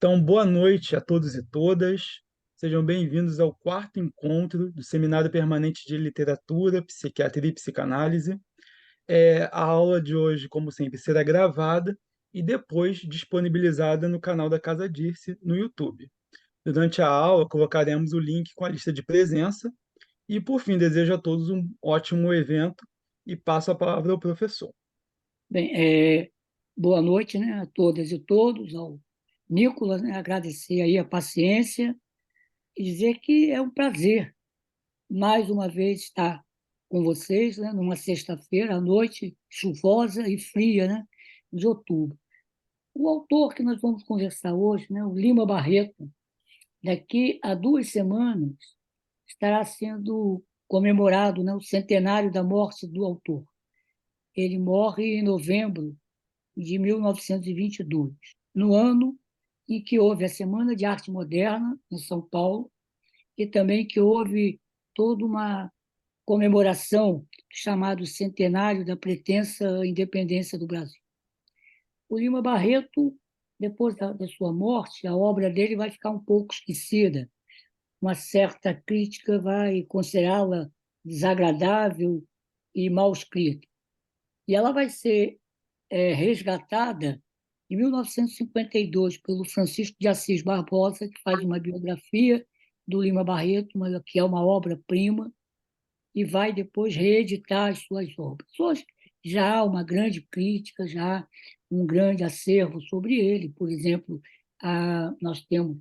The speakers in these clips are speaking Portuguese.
Então, boa noite a todos e todas. Sejam bem-vindos ao quarto encontro do Seminário Permanente de Literatura, Psiquiatria e Psicanálise. A aula de hoje, como sempre, será gravada e depois disponibilizada no canal da Casa Dirce no YouTube. Durante a aula, colocaremos o link com a lista de presença e, por fim, desejo a todos um ótimo evento e passo a palavra ao professor. Bem, boa noite, né, a todas e todos, ao Nicolas, né, agradecer aí a paciência e dizer que é um prazer, mais uma vez, estar com vocês, né, numa sexta-feira à noite, chuvosa e fria, né, de outubro. O autor que nós vamos conversar hoje, né, o Lima Barreto, daqui a 2 semanas, estará sendo comemorado, né, o centenário da morte do autor. Ele morre em novembro de 1922, no ano em que houve a Semana de Arte Moderna, em São Paulo, e também que houve toda uma comemoração chamado Centenário da Pretensa Independência do Brasil. O Lima Barreto, depois da sua morte, a obra dele vai ficar um pouco esquecida. Uma certa crítica vai considerá-la desagradável e mal escrita. E ela vai ser resgatada em 1952 pelo Francisco de Assis Barbosa, que faz uma biografia do Lima Barreto, que é uma obra-prima, e vai depois reeditar as suas obras. Hoje já há uma grande crítica, já há um grande acervo sobre ele. Por exemplo, nós temos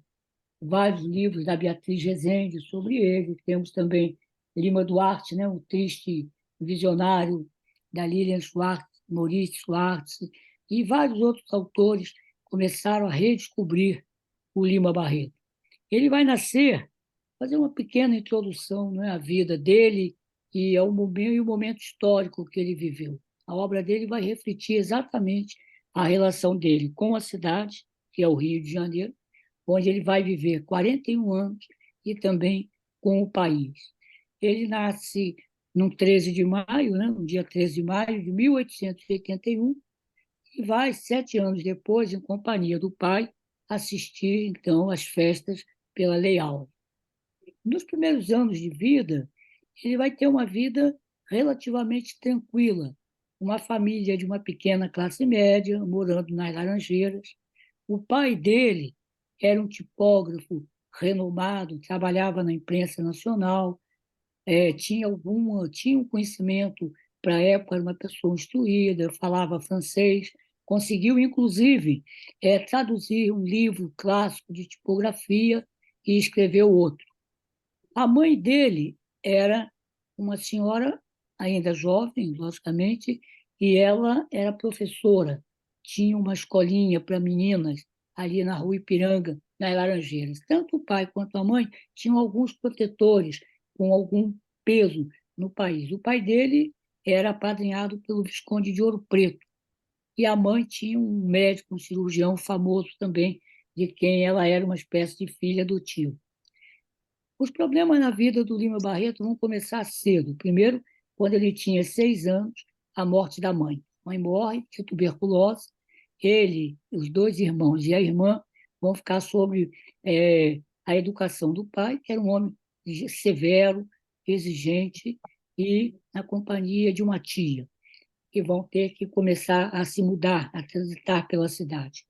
vários livros da Beatriz Rezende sobre ele, temos também Lima Duarte, né, o triste visionário da Lilian Schwartz, Maurice Schwartz, e vários outros autores começaram a redescobrir o Lima Barreto. Ele vai nascer, fazer uma pequena introdução, né, à vida dele e o momento histórico que ele viveu. A obra dele vai refletir exatamente a relação dele com a cidade, que é o Rio de Janeiro, onde ele vai viver 41 anos, e também com o país. Ele nasce no 13 de maio, né, no dia 13 de maio de 1881, e vai, 7 anos depois, em companhia do pai, assistir, então, às festas pela Lei Áurea. Nos primeiros anos de vida, ele vai ter uma vida relativamente tranquila, uma família de uma pequena classe média, morando nas Laranjeiras. O pai dele era um tipógrafo renomado, trabalhava na imprensa nacional, tinha um conhecimento para a época, era uma pessoa instruída, falava francês, conseguiu, inclusive, traduzir um livro clássico de tipografia e escreveu outro. A mãe dele era uma senhora ainda jovem, logicamente, e ela era professora. Tinha uma escolinha para meninas ali na Rua Ipiranga, nas Laranjeiras. Tanto o pai quanto a mãe tinham alguns protetores com algum peso no país. O pai dele era apadrinhado pelo Visconde de Ouro Preto, e a mãe tinha um médico, um cirurgião famoso também, de quem ela era uma espécie de filha adotiva. Os problemas na vida do Lima Barreto vão começar cedo. Primeiro, quando ele tinha 6 anos, a morte da mãe. A mãe morre de tuberculose. Ele, os dois irmãos e a irmã vão ficar sob a educação do pai, que era um homem severo, exigente, e na companhia de uma tia, que vão ter que começar a se mudar, a transitar pela cidade.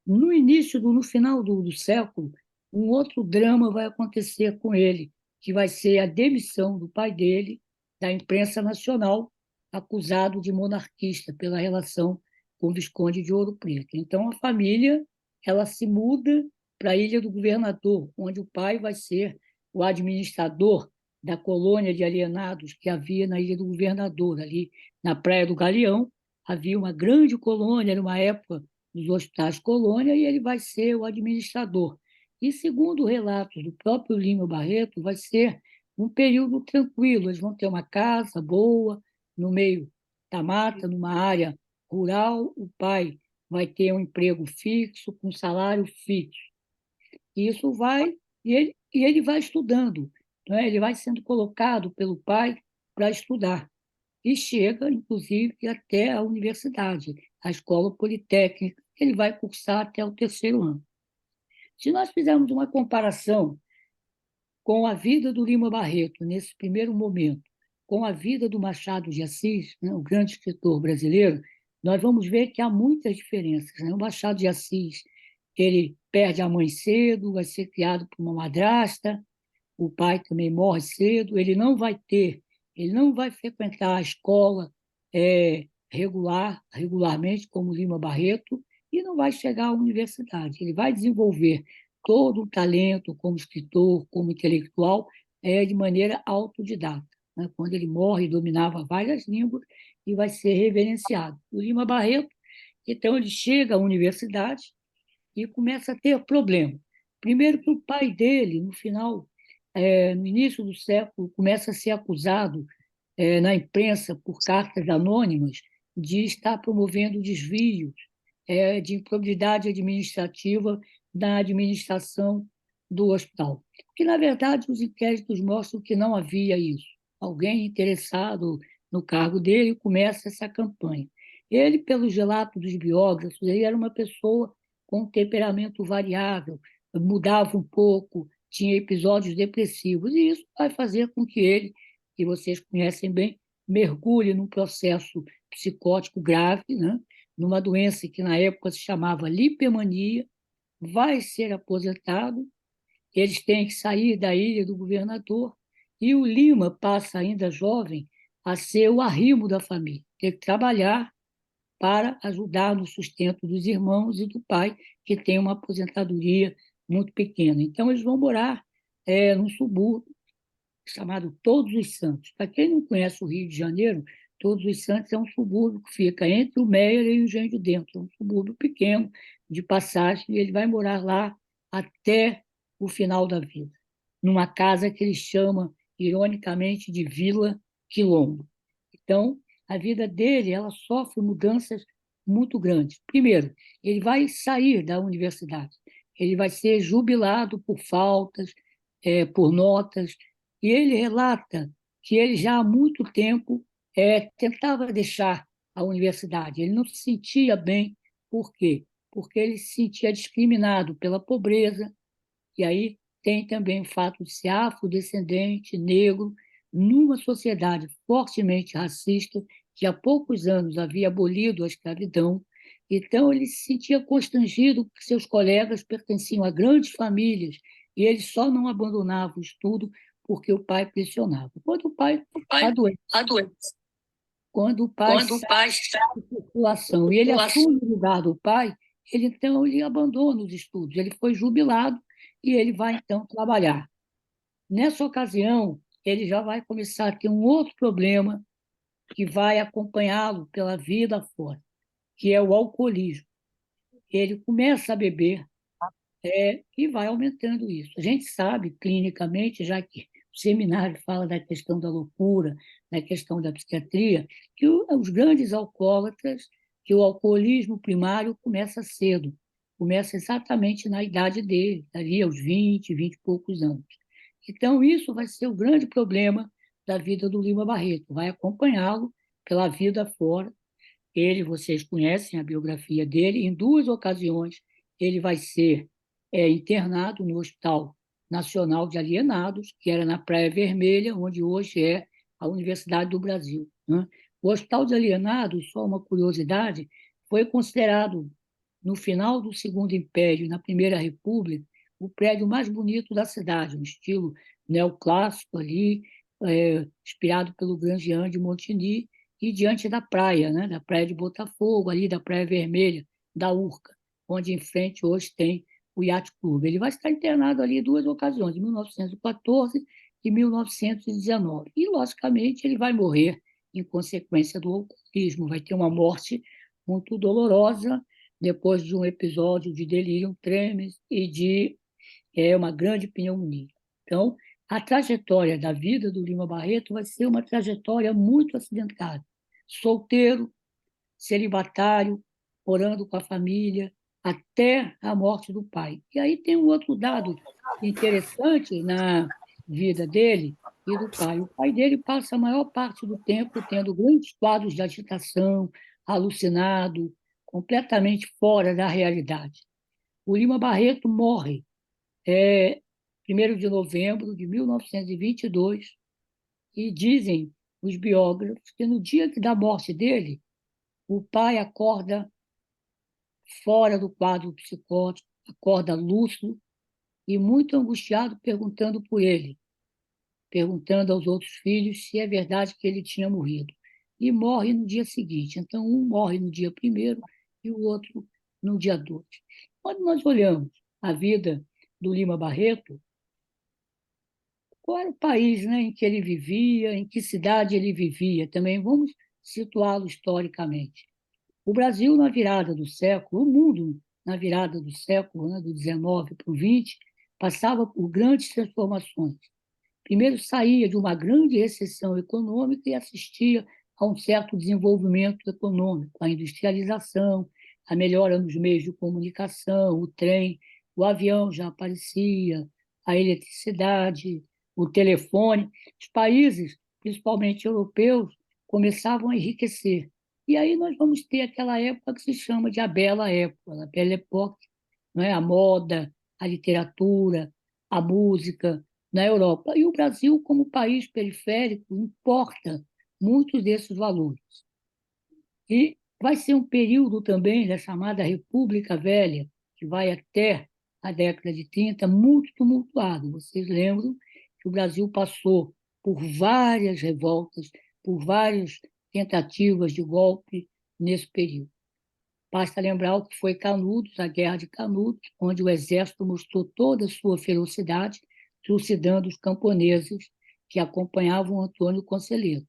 No final do século, um outro drama vai acontecer com ele, que vai ser a demissão do pai dele da imprensa nacional, acusado de monarquista pela relação com o Visconde de Ouro Preto. Então, a família ela se muda para a Ilha do Governador, onde o pai vai ser o administrador da colônia de alienados que havia na Ilha do Governador, ali na Praia do Galeão. Havia uma grande colônia, numa época dos hospitais colônia, e ele vai ser o administrador. E, segundo relatos do próprio Lima Barreto, vai ser um período tranquilo. Eles vão ter uma casa boa, no meio da mata, numa área rural. O pai vai ter um emprego fixo, com salário fixo. E isso vai, e ele vai estudando, não é? Ele vai sendo colocado pelo pai para estudar. E chega, inclusive, até a universidade, a escola politécnica, que ele vai cursar até o terceiro ano. Se nós fizermos uma comparação com a vida do Lima Barreto, nesse primeiro momento, com a vida do Machado de Assis, né, o grande escritor brasileiro, nós vamos ver que há muitas diferenças. Né? O Machado de Assis, ele perde a mãe cedo, vai ser criado por uma madrasta, o pai também morre cedo, ele não vai frequentar a escola regularmente, como Lima Barreto, e não vai chegar à universidade. Ele vai desenvolver todo o talento como escritor, como intelectual, de maneira autodidata. Né? Quando ele morre, dominava várias línguas e vai ser reverenciado. O Lima Barreto, então, ele chega à universidade e começa a ter problema. Primeiro que o pai dele, no início do século, começa a ser acusado na imprensa por cartas anônimas de estar promovendo desvios de improbidade administrativa na administração do hospital. Que, na verdade, os inquéritos mostram que não havia isso. Alguém interessado no cargo dele começa essa campanha. Ele, pelos relatos dos biógrafos, ele era uma pessoa com um temperamento variável, mudava um pouco, tinha episódios depressivos, e isso vai fazer com que ele, que vocês conhecem bem, mergulhe num processo psicótico grave, né? Numa doença que na época se chamava lipemania, vai ser aposentado, eles têm que sair da ilha do governador, e o Lima passa, ainda jovem, a ser o arrimo da família, ter que trabalhar para ajudar no sustento dos irmãos e do pai, que tem uma aposentadoria muito pequena. Então, eles vão morar num subúrbio chamado Todos os Santos. Para quem não conhece o Rio de Janeiro, Todos os Santos é um subúrbio que fica entre o Meier e o Engenho de Dentro, é um subúrbio pequeno, de passagem, e ele vai morar lá até o final da vida, numa casa que ele chama, ironicamente, de Vila Quilombo. Então, a vida dele ela sofre mudanças muito grandes. Primeiro, ele vai sair da universidade, ele vai ser jubilado por faltas, por notas, e ele relata que ele já há muito tempo tentava deixar a universidade. Ele não se sentia bem. Por quê? Porque ele se sentia discriminado pela pobreza, e aí tem também o fato de ser afrodescendente, negro, numa sociedade fortemente racista, que há poucos anos havia abolido a escravidão. Então, ele se sentia constrangido porque seus colegas pertenciam a grandes famílias e ele só não abandonava o estudo porque o pai pressionava. Quando o pai adoece, quando o pai sai de circulação e ele assume o lugar do pai, ele abandona os estudos, ele foi jubilado e ele vai, então, trabalhar. Nessa ocasião, ele já vai começar a ter um outro problema que vai acompanhá-lo pela vida fora, que é o alcoolismo. Ele começa a beber e vai aumentando isso. A gente sabe, clinicamente, já que o seminário fala da questão da loucura, da questão da psiquiatria, que os grandes alcoólatras, que o alcoolismo primário começa cedo, começa exatamente na idade dele, ali aos 20 e poucos anos. Então, isso vai ser o grande problema da vida do Lima Barreto, vai acompanhá-lo pela vida fora. Ele, vocês conhecem a biografia dele, em duas ocasiões ele vai ser internado no Hospital Nacional de Alienados, que era na Praia Vermelha, onde hoje é a Universidade do Brasil. Né? O Hospital de Alienados, só uma curiosidade, foi considerado, no final do Segundo Império, na Primeira República, o prédio mais bonito da cidade, um estilo neoclássico ali, inspirado pelo Grandjean de Montigny, e diante da praia, né? Da Praia de Botafogo, ali da Praia Vermelha, da Urca, onde em frente hoje tem o Yacht Club. Ele vai estar internado ali em duas ocasiões, em 1914 e 1919. E, logicamente, ele vai morrer em consequência do alcoolismo, vai ter uma morte muito dolorosa depois de um episódio de delírio tremens e de uma grande pneumonia. Então, a trajetória da vida do Lima Barreto vai ser uma trajetória muito acidentada. Solteiro, celibatário, morando com a família, até a morte do pai. E aí tem um outro dado interessante na vida dele e do pai. O pai dele passa a maior parte do tempo tendo grandes quadros de agitação, alucinado, completamente fora da realidade. O Lima Barreto morre é 1º de novembro de 1922, e dizem os biógrafos que no dia da morte dele, o pai acorda fora do quadro psicótico, acorda lúcido e muito angustiado, perguntando por ele, perguntando aos outros filhos se é verdade que ele tinha morrido. E morre no dia seguinte. Então, um morre no dia 1º e o outro no dia 2. Quando nós olhamos a vida do Lima Barreto, qual era o país, né, em que ele vivia, em que cidade ele vivia? Também vamos situá-lo historicamente. O Brasil, na virada do século, o mundo, na virada do século, né, do 19 para o 20, passava por grandes transformações. Primeiro, saía de uma grande recessão econômica e assistia a um certo desenvolvimento econômico, a industrialização, a melhora nos meios de comunicação, o trem, o avião já aparecia, a eletricidade, o telefone. Os países, principalmente europeus, começavam a enriquecer. E aí nós vamos ter aquela época que se chama de a Bela Época, a Belle Époque, não é? A moda, a literatura, a música na Europa. E o Brasil, como país periférico, importa muitos desses valores. E vai ser um período também da chamada República Velha, que vai até a década de 30, muito tumultuado. Vocês lembram que o Brasil passou por várias revoltas, por várias tentativas de golpe nesse período. Basta lembrar o que foi Canudos, a Guerra de Canudos, onde o exército mostrou toda a sua ferocidade, trucidando os camponeses que acompanhavam Antônio Conselheiro.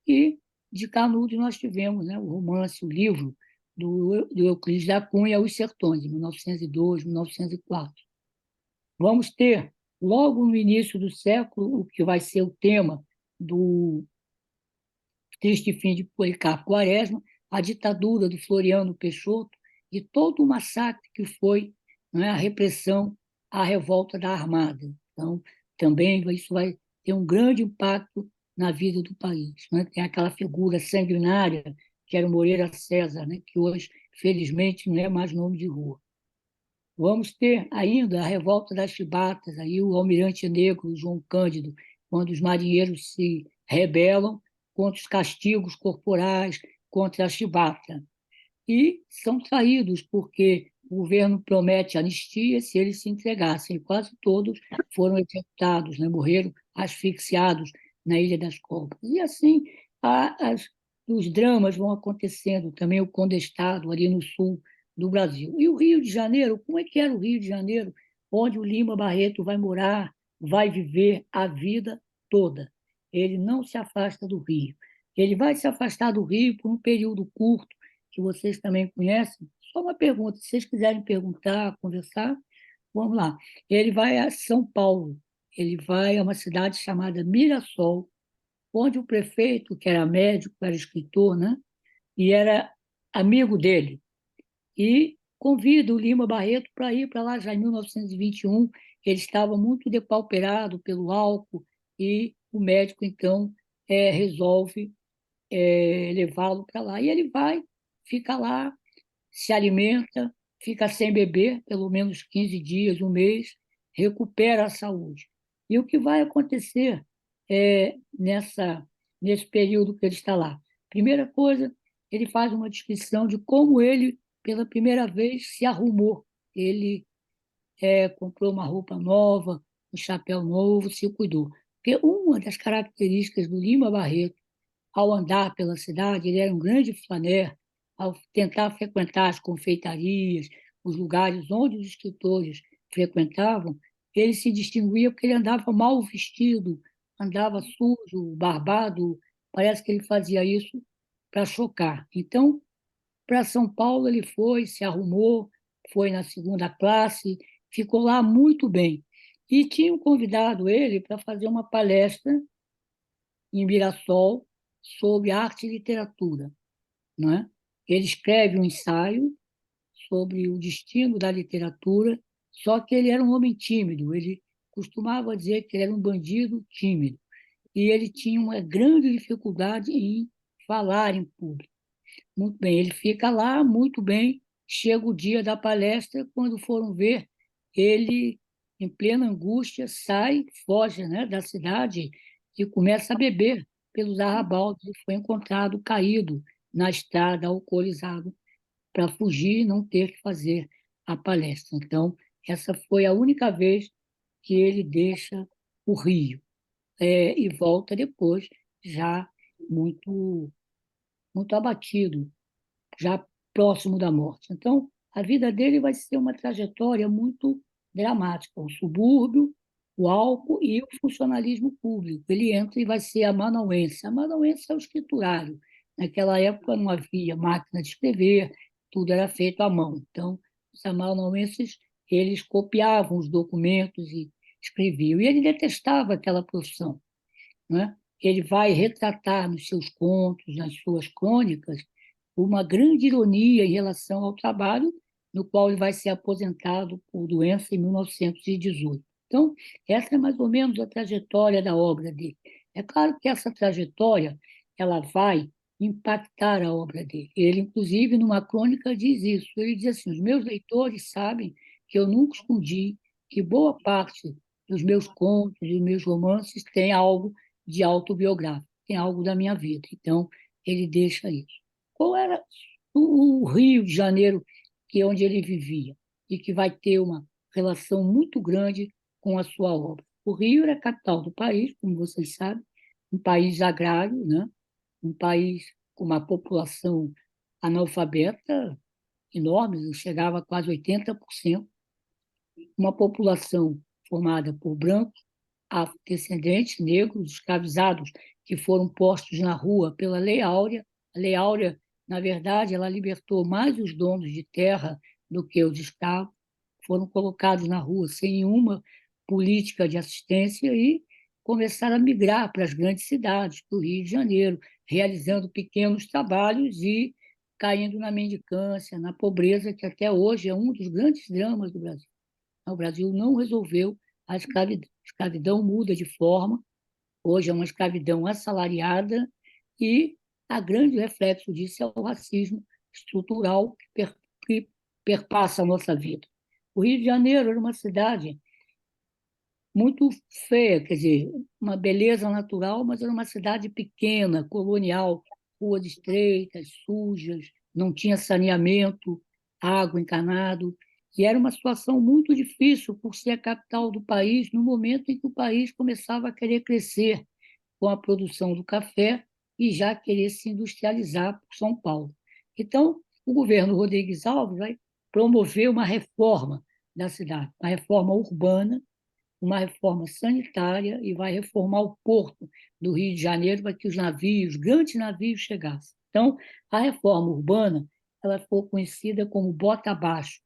E de Canudos nós tivemos, né, o romance, o livro do Euclides da Cunha, Os Sertões, de 1902, 1904. Vamos ter, logo no início do século, o que vai ser o tema do Triste Fim de Policarpo Quaresma, a ditadura do Floriano Peixoto e todo o massacre que foi, né, a repressão à revolta da Armada. Então, também isso vai ter um grande impacto na vida do país. Né? Tem aquela figura sanguinária, que era o Moreira César, né, que hoje, felizmente, não é mais nome de rua. Vamos ter ainda a revolta das chibatas, aí o almirante negro João Cândido, quando os marinheiros se rebelam contra os castigos corporais, contra a chibata. E são traídos porque o governo promete anistia se eles se entregassem. E quase todos foram executados, né? Morreram asfixiados na Ilha das Cobras. E assim, os dramas vão acontecendo, também o Condestado, ali no sul do Brasil. E o Rio de Janeiro, como é que era o Rio de Janeiro, onde o Lima Barreto vai morar, vai viver a vida toda? Ele não se afasta do Rio. Ele vai se afastar do Rio por um período curto, que vocês também conhecem. Só uma pergunta, se vocês quiserem perguntar, conversar, vamos lá. Ele vai a São Paulo, ele vai a uma cidade chamada Mirassol, onde o prefeito, que era médico, era escritor, né? E era amigo dele, e convida o Lima Barreto para ir para lá já em 1921. Ele estava muito depauperado pelo álcool e o médico, então, resolve levá-lo para lá. E ele vai, fica lá, se alimenta, fica sem beber pelo menos 15 dias, um mês, recupera a saúde. E o que vai acontecer nesse período que ele está lá? Primeira coisa, ele faz uma descrição de como ele, pela primeira vez, se arrumou. Ele comprou uma roupa nova, um chapéu novo, se cuidou. Porque uma das características do Lima Barreto, ao andar pela cidade, ele era um grande flaner, ao tentar frequentar as confeitarias, os lugares onde os escritores frequentavam, ele se distinguia porque ele andava mal vestido, andava sujo, barbado, parece que ele fazia isso para chocar. Então, para São Paulo ele foi, se arrumou, foi na segunda classe, ficou lá muito bem. E tinham convidado ele para fazer uma palestra em Mirassol sobre arte e literatura, não é? Ele escreve um ensaio sobre o destino da literatura, só que ele era um homem tímido, ele costumava dizer que ele era um bandido tímido, e ele tinha uma grande dificuldade em falar em público. Muito bem, ele fica lá, muito bem, chega o dia da palestra, quando foram ver, ele em plena angústia, sai, foge, né, da cidade e começa a beber pelos arrabaldes e foi encontrado caído na estrada, alcoolizado, para fugir e não ter que fazer a palestra. Então, essa foi a única vez que ele deixa o Rio, e volta depois, já muito, muito abatido, já próximo da morte. Então, a vida dele vai ser uma trajetória muito dramática, o subúrbio, o álcool e o funcionalismo público. Ele entra e vai ser amanuense. Amanuense é o escriturário. Naquela época não havia máquina de escrever, tudo era feito à mão. Então, os amanuenses, eles copiavam os documentos e escreviam. E ele detestava aquela profissão, né? Ele vai retratar nos seus contos, nas suas crônicas, uma grande ironia em relação ao trabalho, no qual ele vai ser aposentado por doença em 1918. Então, essa é mais ou menos a trajetória da obra dele. É claro que essa trajetória ela vai impactar a obra dele. Ele, inclusive, numa crônica diz isso. Ele diz assim: os meus leitores sabem que eu nunca escondi que boa parte dos meus contos e dos meus romances tem algo de autobiográfico, tem algo da minha vida. Então, ele deixa isso. Qual era o Rio de Janeiro, que é onde ele vivia, e que vai ter uma relação muito grande com a sua obra? O Rio era a capital do país, como vocês sabem, um país agrário, né? Um país com uma população analfabeta enorme, chegava a quase 80%, uma população formada por brancos, afrodescendentes, negros, escravizados, que foram postos na rua pela Lei Áurea. A Lei Áurea, na verdade, ela libertou mais os donos de terra do que os escravos, foram colocados na rua sem nenhuma política de assistência e começaram a migrar para as grandes cidades do Rio de Janeiro, realizando pequenos trabalhos e caindo na mendicância, na pobreza, que até hoje é um dos grandes dramas do Brasil. O Brasil não resolveu a escravidão. A escravidão muda de forma, hoje é uma escravidão assalariada, e a grande reflexo disso é o racismo estrutural que perpassa a nossa vida. O Rio de Janeiro era uma cidade muito feia, quer dizer, uma beleza natural, mas era uma cidade pequena, colonial, ruas estreitas, sujas, não tinha saneamento, água encanado, e era uma situação muito difícil por ser a capital do país no momento em que o país começava a querer crescer com a produção do café e já querer se industrializar por São Paulo. Então, o governo Rodrigues Alves vai promover uma reforma da cidade, uma reforma urbana, uma reforma sanitária e vai reformar o porto do Rio de Janeiro para que os navios, grandes navios, chegassem. Então, a reforma urbana ela foi conhecida como Bota Abaixo.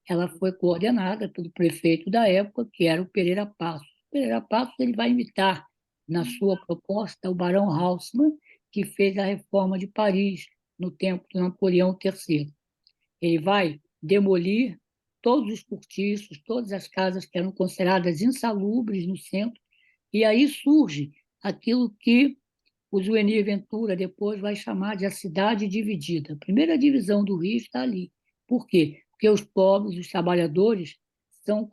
Ela foi coordenada pelo prefeito da época, que era o Pereira Passos. O Pereira Passos ele vai imitar, na sua proposta, o Barão Haussmann, que fez a reforma de Paris no tempo de Napoleão III. Ele vai demolir todos os cortiços, todas as casas que eram consideradas insalubres no centro, e aí surge aquilo que o Zuenir Ventura depois vai chamar de a cidade dividida. A primeira divisão do Rio está ali. Por quê? Porque os pobres, os trabalhadores, são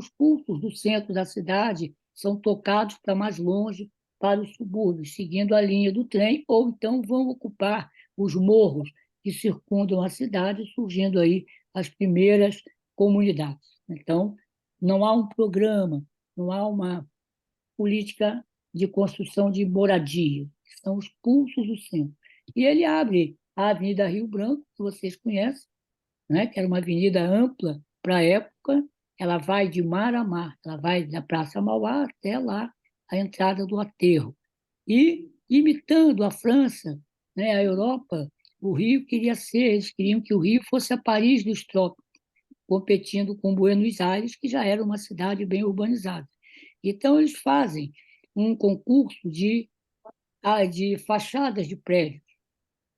expulsos do centro da cidade, são tocados para mais longe, para os subúrbios, seguindo a linha do trem, ou então vão ocupar os morros que circundam a cidade, surgindo aí as primeiras comunidades. Então, não há um programa, não há uma política de construção de moradia, que são os pulsos do centro. E ele abre a Avenida Rio Branco, que vocês conhecem, né? Que era uma avenida ampla para a época, ela vai de mar a mar, ela vai da Praça Mauá até lá, a entrada do aterro. E, imitando a França, né, a Europa, o Rio queria ser, eles queriam que o Rio fosse a Paris dos trópicos, competindo com Buenos Aires, que já era uma cidade bem urbanizada. Então, eles fazem um concurso de fachadas de prédios,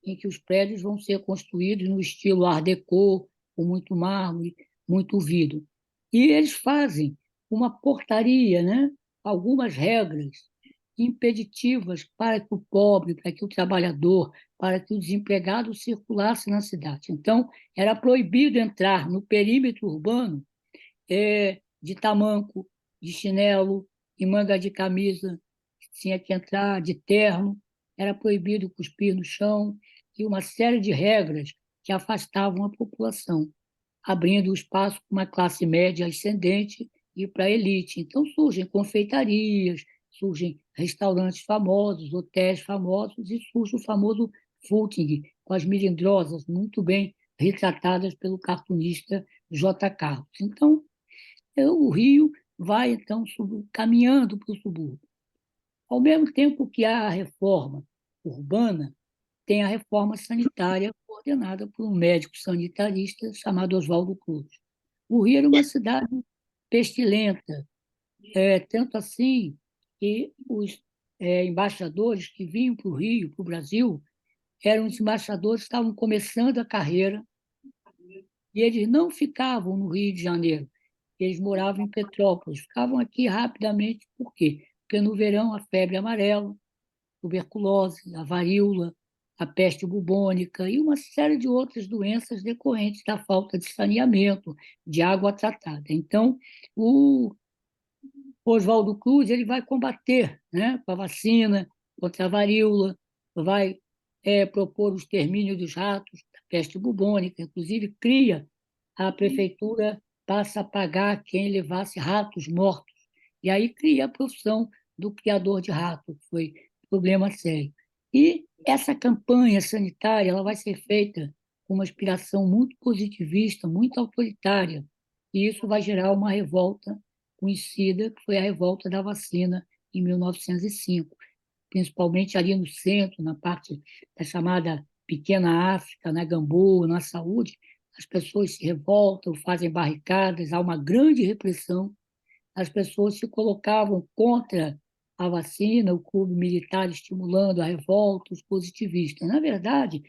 em que os prédios vão ser construídos no estilo Art Deco, com muito mármore, muito vidro. E eles fazem uma portaria, né? Algumas regras impeditivas para que o pobre, para que o trabalhador, para que o desempregado circulasse na cidade. Então, era proibido entrar no perímetro urbano de tamanco, de chinelo e manga de camisa, tinha que entrar de terno, era proibido cuspir no chão, e uma série de regras que afastavam a população, abrindo espaço para uma classe média ascendente e para a elite. Então surgem confeitarias, surgem restaurantes famosos, hotéis famosos, e surge o famoso footing, com as melindrosas muito bem retratadas pelo cartunista J. Carlos. Então, o Rio vai, então, caminhando para o subúrbio. Ao mesmo tempo que há a reforma urbana, tem a reforma sanitária coordenada por um médico sanitarista chamado Oswaldo Cruz. O Rio era uma cidade pestilenta, tanto assim que os embaixadores que vinham para o Rio, para o Brasil, eram os embaixadores que estavam começando a carreira, e eles não ficavam no Rio de Janeiro, eles moravam em Petrópolis, ficavam aqui rapidamente, por quê? Porque no verão a febre amarela, tuberculose, a varíola, a peste bubônica e uma série de outras doenças decorrentes da falta de saneamento, de água tratada. Então, o Oswaldo Cruz ele vai combater, né, com a vacina contra a varíola, vai propor o extermínio dos ratos, da peste bubônica, inclusive cria a prefeitura passa a pagar quem levasse ratos mortos. E aí cria a profissão do criador de rato, que foi um problema sério. E essa campanha sanitária ela vai ser feita com uma inspiração muito positivista, muito autoritária, e isso vai gerar uma revolta conhecida, que foi a revolta da vacina em 1905, principalmente ali no centro, na parte da chamada Pequena África, na Gamboa, na Saúde, as pessoas se revoltam, fazem barricadas, há uma grande repressão, as pessoas se colocavam contra a vacina, o clube militar estimulando a revolta, os positivistas. Na verdade,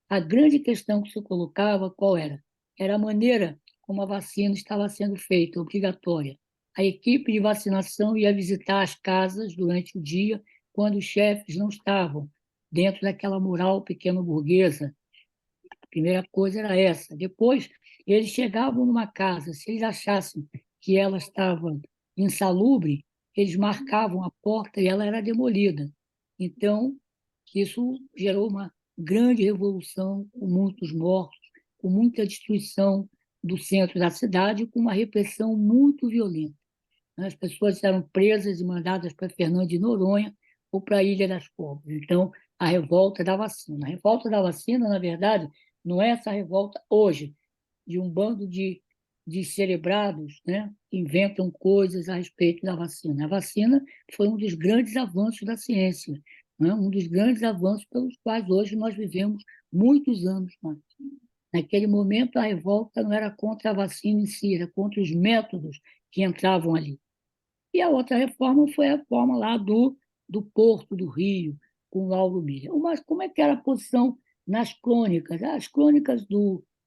a grande questão que se colocava qual era? Era a maneira como a vacina estava sendo feita, obrigatória. A equipe de vacinação ia visitar as casas durante o dia, quando os chefes não estavam dentro daquela moral pequeno-burguesa. A primeira coisa era essa. Depois, eles chegavam numa casa, se eles achassem que ela estava insalubre, eles marcavam a porta e ela era demolida. Então, isso gerou uma grande revolução, com muitos mortos, com muita destruição do centro da cidade, com uma repressão muito violenta. As pessoas eram presas e mandadas para Fernando de Noronha ou para a Ilha das Cobras. Então, a revolta da vacina. A revolta da vacina, na verdade, não é essa revolta hoje, de um bando de cerebrados, né, que inventam coisas a respeito da vacina. A vacina foi um dos grandes avanços da ciência, né, um dos grandes avanços pelos quais hoje nós vivemos muitos anos mais. Naquele momento, a revolta não era contra a vacina em si, era contra os métodos que entravam ali. E a outra reforma foi a reforma lá do Porto do Rio, com Lauro Miller. Mas como é que era a posição nas crônicas? As crônicas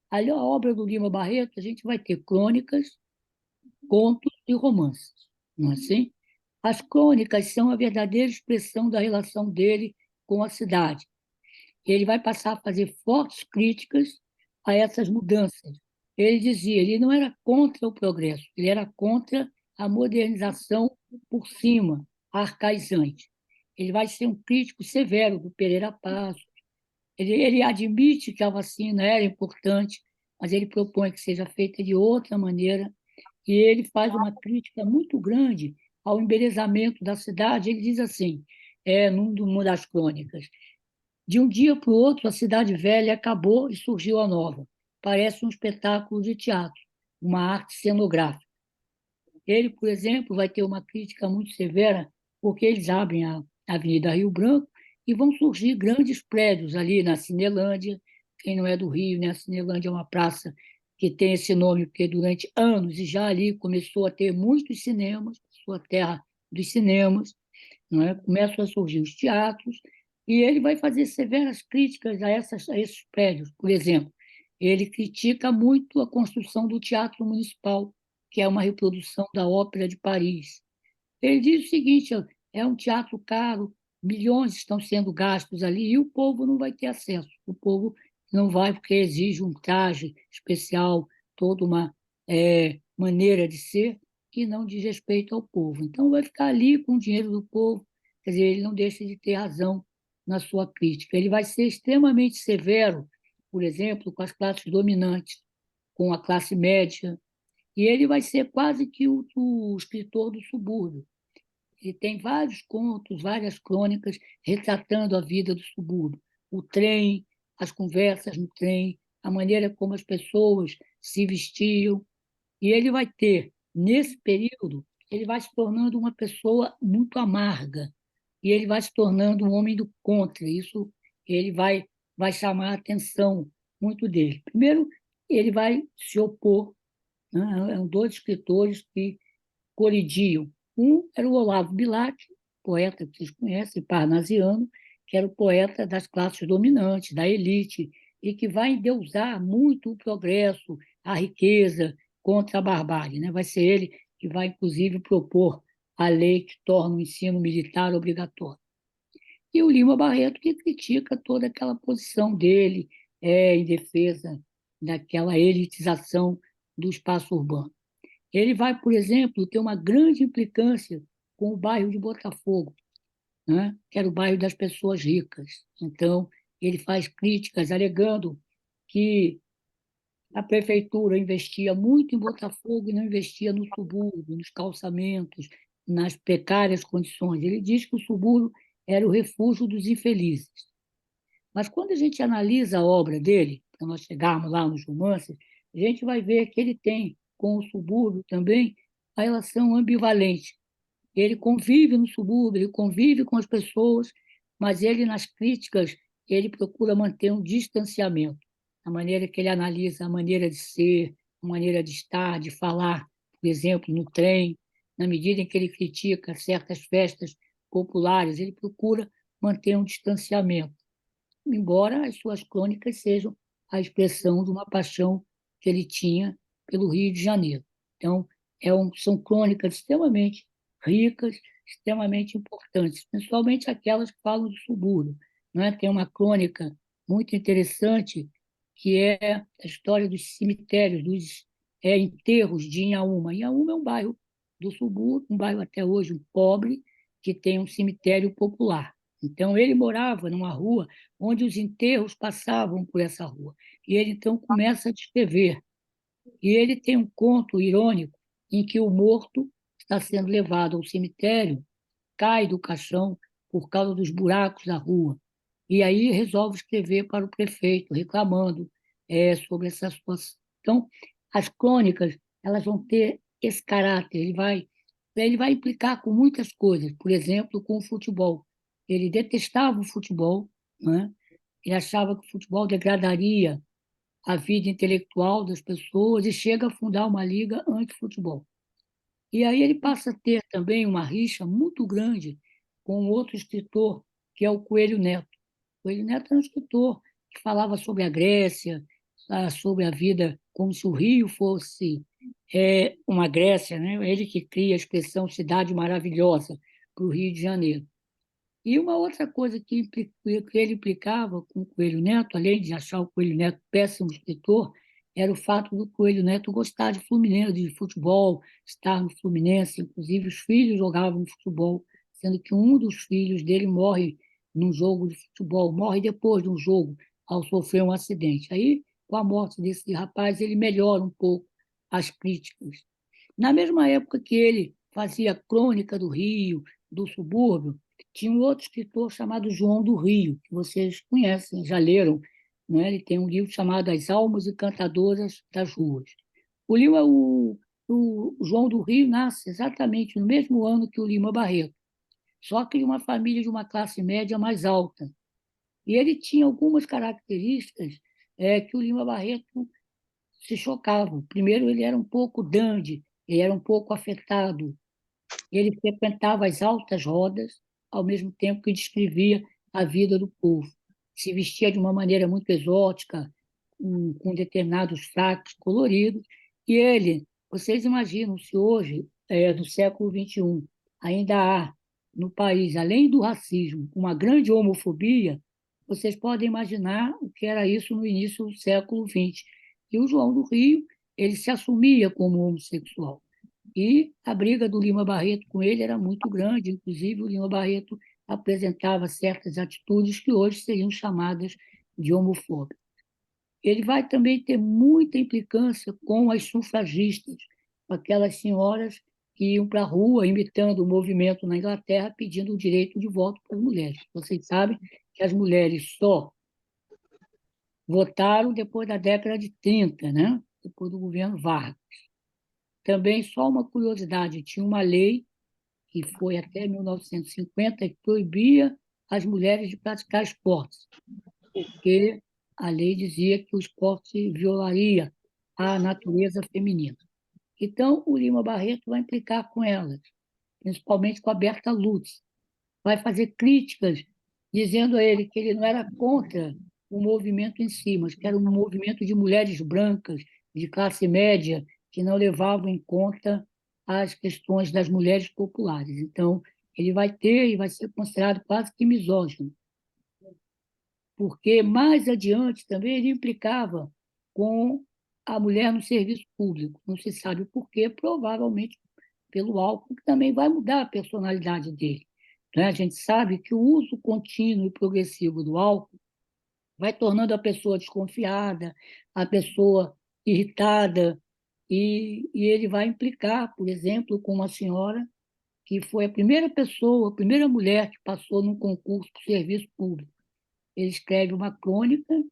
ali a obra do Lima Barreto, a gente vai ter crônicas, contos e romances, não é assim? As crônicas são a verdadeira expressão da relação dele com a cidade. Ele vai passar a fazer fortes críticas a essas mudanças. Ele dizia, ele não era contra o progresso, ele era contra a modernização por cima, arcaizante. Ele vai ser um crítico severo do Pereira Passos. Ele admite que a vacina era importante, mas ele propõe que seja feita de outra maneira, e ele faz uma crítica muito grande ao embelezamento da cidade. Ele diz assim, numa das crônicas, de um dia para o outro, a cidade velha acabou e surgiu a nova. Parece um espetáculo de teatro, uma arte cenográfica. Ele, por exemplo, vai ter uma crítica muito severa, porque eles abrem a Avenida Rio Branco e vão surgir grandes prédios ali na Cinelândia. Quem não é do Rio, né? A Cinelândia é uma praça que tem esse nome porque durante anos e já ali começou a ter muitos cinemas, sua terra dos cinemas, não é? Começam a surgir os teatros, e ele vai fazer severas críticas a esses prédios. Por exemplo, ele critica muito a construção do Teatro Municipal, que é uma reprodução da Ópera de Paris. Ele diz o seguinte: é um teatro caro, milhões estão sendo gastos ali e o povo não vai ter acesso. O povo não vai porque exige um traje especial, toda uma maneira de ser que não diz respeito ao povo. Então, vai ficar ali com o dinheiro do povo, quer dizer, ele não deixa de ter razão na sua crítica. Ele vai ser extremamente severo, por exemplo, com as classes dominantes, com a classe média, e ele vai ser quase que o escritor do subúrbio. Ele tem vários contos, várias crônicas retratando a vida do subúrbio. O trem, as conversas no trem, a maneira como as pessoas se vestiam. E ele vai ter, nesse período, ele vai se tornando uma pessoa muito amarga. E ele vai se tornando um homem do contra. Isso ele vai chamar a atenção muito dele. Primeiro, ele vai se opor, né? Eram dois escritores que colidiam. Um era o Olavo Bilac, poeta que vocês conhecem, parnasiano, que era o poeta das classes dominantes, da elite, e que vai endeusar muito o progresso, a riqueza contra a barbárie, né? Vai ser ele que vai, inclusive, propor a lei que torna o ensino militar obrigatório. E o Lima Barreto, que critica toda aquela posição dele em defesa daquela elitização do espaço urbano. Ele vai, por exemplo, ter uma grande implicância com o bairro de Botafogo, né? Que era o bairro das pessoas ricas. Então, ele faz críticas alegando que a prefeitura investia muito em Botafogo e não investia no subúrbio, nos calçamentos, nas precárias condições. Ele diz que o subúrbio era o refúgio dos infelizes. Mas quando a gente analisa a obra dele, para nós chegarmos lá nos romances, a gente vai ver que ele tem com o subúrbio também a relação ambivalente. Ele convive no subúrbio, ele convive com as pessoas, mas ele, nas críticas, ele procura manter um distanciamento. A maneira que ele analisa a maneira de ser, a maneira de estar, de falar, por exemplo, no trem, na medida em que ele critica certas festas populares, ele procura manter um distanciamento, embora as suas crônicas sejam a expressão de uma paixão que ele tinha pelo Rio de Janeiro. Então, são crônicas extremamente ricas, extremamente importantes, principalmente aquelas que falam do subúrbio. Não é? Tem uma crônica muito interessante que é a história dos cemitérios, dos enterros de Inhaúma. Inhaúma é um bairro do subúrbio, um bairro até hoje pobre, que tem um cemitério popular. Então, ele morava numa rua onde os enterros passavam por essa rua. E ele, então, começa a descrever. E ele tem um conto irônico em que o morto está sendo levado ao cemitério, cai do caixão por causa dos buracos da rua. E aí resolve escrever para o prefeito, reclamando sobre essa situação. Então, as crônicas elas vão ter esse caráter, ele vai implicar com muitas coisas, por exemplo, com o futebol. Ele detestava o futebol, né? Ele achava que o futebol degradaria a vida intelectual das pessoas e chega a fundar uma liga anti-futebol. E aí ele passa a ter também uma rixa muito grande com outro escritor, que é o Coelho Neto. O Coelho Neto é um escritor que falava sobre a Grécia, sobre a vida como se o Rio fosse uma Grécia, né? Ele que cria a expressão cidade maravilhosa para o Rio de Janeiro. E uma outra coisa que ele implicava com o Coelho Neto, além de achar o Coelho Neto péssimo escritor, era o fato do Coelho Neto gostar de Fluminense, de futebol, estar no Fluminense. Inclusive, os filhos jogavam futebol, sendo que um dos filhos dele morre num jogo de futebol, morre depois de um jogo, ao sofrer um acidente. Aí, com a morte desse rapaz, ele melhora um pouco as críticas. Na mesma época que ele fazia crônica do Rio, do subúrbio, tinha um outro escritor chamado João do Rio, que vocês conhecem, já leram, né? Ele tem um livro chamado As Almas Encantadoras das Ruas. O João do Rio nasce exatamente no mesmo ano que o Lima Barreto, só que em uma família de uma classe média mais alta. E ele tinha algumas características que o Lima Barreto se chocava. Primeiro, ele era um pouco dandy, ele era um pouco afetado, ele frequentava as altas rodas, ao mesmo tempo que descrevia a vida do povo. Se vestia de uma maneira muito exótica, com determinados fracos coloridos, e ele, vocês imaginam se hoje, no século XXI, ainda há no país, além do racismo, uma grande homofobia, vocês podem imaginar o que era isso no início do século XX. E o João do Rio, ele se assumia como homossexual. E a briga do Lima Barreto com ele era muito grande, inclusive o Lima Barreto apresentava certas atitudes que hoje seriam chamadas de homofóbicas. Ele vai também ter muita implicância com as sufragistas, com aquelas senhoras que iam para a rua imitando o movimento na Inglaterra pedindo o direito de voto para as mulheres. Vocês sabem que as mulheres só votaram depois da década de 30, né? Depois do governo Vargas. Também, só uma curiosidade, tinha uma lei que foi até 1950 que proibia as mulheres de praticar esportes, porque a lei dizia que o esporte violaria a natureza feminina. Então, o Lima Barreto vai implicar com elas, principalmente com a Berta Lutz, vai fazer críticas, dizendo a ele que ele não era contra o movimento em si, mas que era um movimento de mulheres brancas, de classe média, que não levavam em conta as questões das mulheres populares. Então, ele vai ter e vai ser considerado quase que misógino, porque mais adiante também ele implicava com a mulher no serviço público. Não se sabe o porquê, provavelmente pelo álcool, que também vai mudar a personalidade dele. Né? A gente sabe que o uso contínuo e progressivo do álcool vai tornando a pessoa desconfiada, a pessoa irritada, e ele vai implicar, por exemplo, com uma senhora que foi a primeira pessoa, a primeira mulher que passou num concurso para o serviço público. Ele escreve uma crônica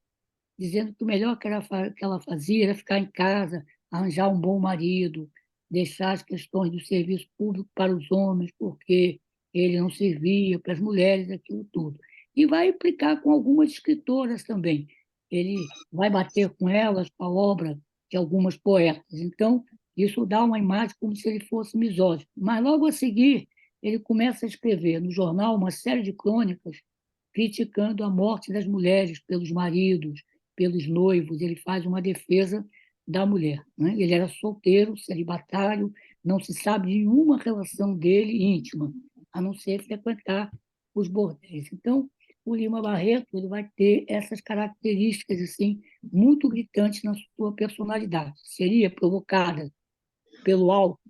dizendo que o melhor que ela fazia era ficar em casa, arranjar um bom marido, deixar as questões do serviço público para os homens, porque ele não servia para as mulheres, aquilo tudo. E vai implicar com algumas escritoras também. Ele vai bater com elas com a obra de algumas poetas. Então, isso dá uma imagem como se ele fosse misógino. Mas logo a seguir, ele começa a escrever no jornal uma série de crônicas criticando a morte das mulheres pelos maridos, pelos noivos, ele faz uma defesa da mulher. Né? Ele era solteiro, celibatário, não se sabe de nenhuma relação dele íntima, a não ser frequentar os bordéis. Então, o Lima Barreto ele vai ter essas características assim muito gritantes na sua personalidade. Seria provocada pelo álcool?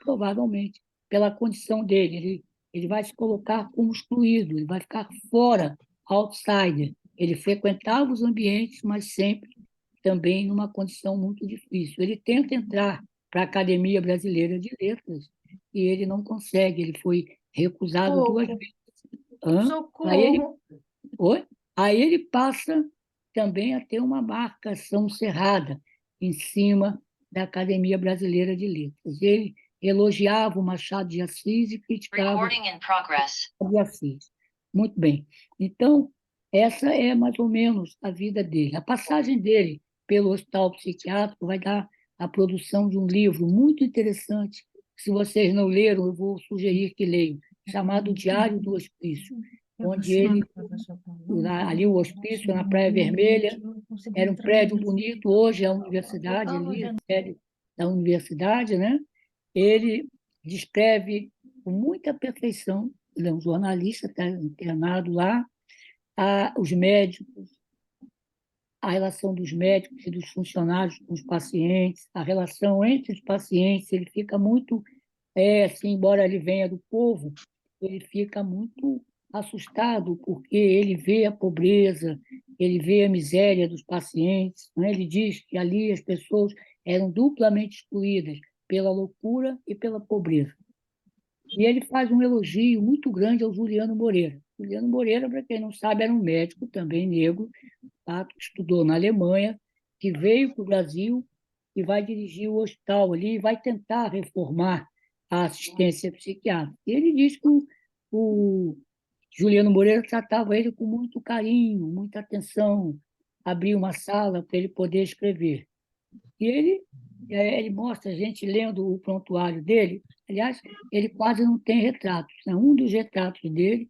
Provavelmente. Pela condição dele. Ele vai se colocar como excluído, ele vai ficar fora, outsider. Ele frequentava os ambientes, mas sempre também numa condição muito difícil. Ele tenta entrar para a Academia Brasileira de Letras e ele não consegue, ele foi recusado duas vezes. Aí ele, Socorro! oi? Aí ele passa também a ter uma marcação cerrada em cima da Academia Brasileira de Letras. Ele elogiava o Machado de Assis e criticava o Machado de Assis. Muito bem. Então, essa é mais ou menos a vida dele. A passagem dele pelo hospital psiquiátrico vai dar a produção de um livro muito interessante. Se vocês não leram, eu vou sugerir que leiam, chamado Diário do Hospício, onde ele, ali o hospício, na Praia Vermelha, era um prédio bonito, hoje é a universidade, ali, a sede da universidade, né? Ele descreve com muita perfeição, ele é um jornalista, está internado lá, os médicos, a relação dos médicos e dos funcionários com os pacientes, a relação entre os pacientes, ele fica muito, assim, embora ele venha do povo, ele fica muito assustado, porque ele vê a pobreza, ele vê a miséria dos pacientes, né? Ele diz que ali as pessoas eram duplamente excluídas pela loucura e pela pobreza. E ele faz um elogio muito grande ao Juliano Moreira. Juliano Moreira, para quem não sabe, era um médico também negro, tá? Que estudou na Alemanha, que veio para o Brasil e vai dirigir o hospital ali e vai tentar reformar a assistência psiquiátrica. E ele diz que o Juliano Moreira tratava ele com muito carinho, muita atenção, abria uma sala para ele poder escrever. E ele mostra a gente lendo o prontuário dele. Aliás, ele quase não tem retratos, né? Um dos retratos dele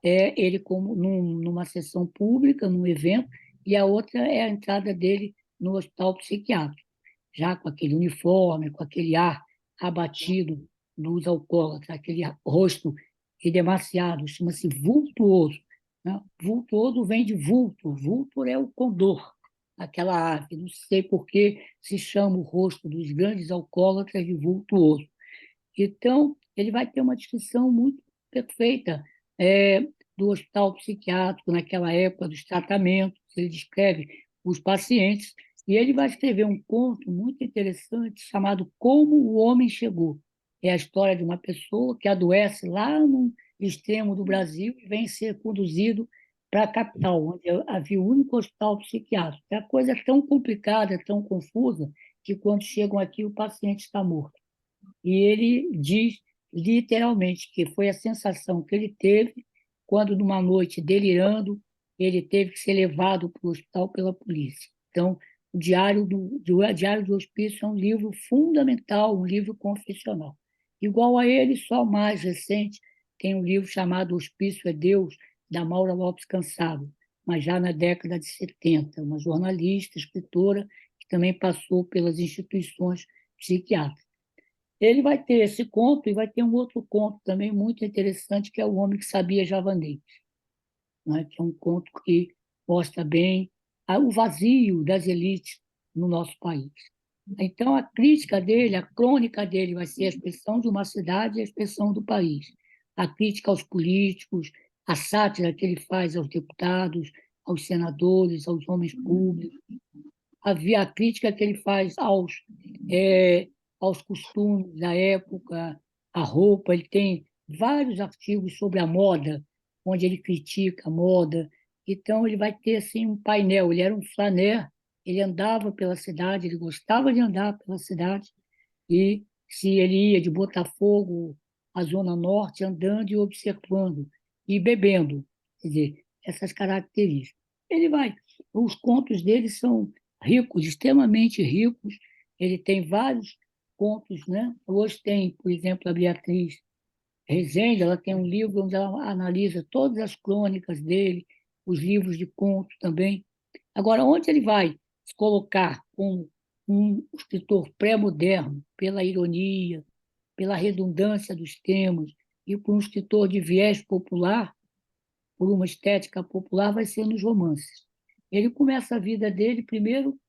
é ele como numa sessão pública, num evento, e a outra é a entrada dele no hospital psiquiátrico, já com aquele uniforme, com aquele ar abatido dos alcoólatras, aquele rosto demasiado, chama-se vultuoso. Né? Vultuoso vem de vulto, vultur é o condor, aquela ave. Não sei por que se chama o rosto dos grandes alcoólatras de vultuoso. Então, ele vai ter uma descrição muito perfeita do hospital psiquiátrico naquela época, dos tratamentos, ele descreve os pacientes, e ele vai escrever um conto muito interessante chamado Como o Homem Chegou. É a história de uma pessoa que adoece lá no extremo do Brasil e vem ser conduzido para a capital, onde havia o único hospital psiquiátrico. É a coisa tão complicada, tão confusa, que quando chegam aqui o paciente está morto. E ele diz literalmente que foi a sensação que ele teve quando, numa noite delirando, ele teve que ser levado para o hospital pela polícia. Então, o Diário do Hospício é um livro fundamental, um livro confessional. Igual a ele, só mais recente, tem um livro chamado Hospício é Deus, da Maura Lopes Cansado, mas já na década de 70, uma jornalista, escritora, que também passou pelas instituições psiquiátricas. Ele vai ter esse conto e vai ter um outro conto também muito interessante, que é O Homem que Sabia Javanês, né? Que é um conto que mostra bem o vazio das elites no nosso país. Então, a crítica dele, a crônica dele vai ser a expressão de uma cidade e a expressão do país. A crítica aos políticos, a sátira que ele faz aos deputados, aos senadores, aos homens públicos, havia a crítica que ele faz aos costumes da época, a roupa. Ele tem vários artigos sobre a moda, onde ele critica a moda. Então, ele vai ter assim, um painel. Ele era um flaner, ele andava pela cidade, ele gostava de andar pela cidade, e se ele ia de Botafogo à Zona Norte, andando e observando, e bebendo. Quer dizer, essas características. Ele vai. Os contos dele são ricos, extremamente ricos. Ele tem vários contos, né? Hoje tem, por exemplo, a Beatriz Rezende, ela tem um livro onde ela analisa todas as crônicas dele, os livros de contos também. Agora, onde ele vai se colocar como um escritor pré-moderno, pela ironia, pela redundância dos temas, e por um escritor de viés popular, por uma estética popular, vai ser nos romances. Ele começa a vida dele primeiro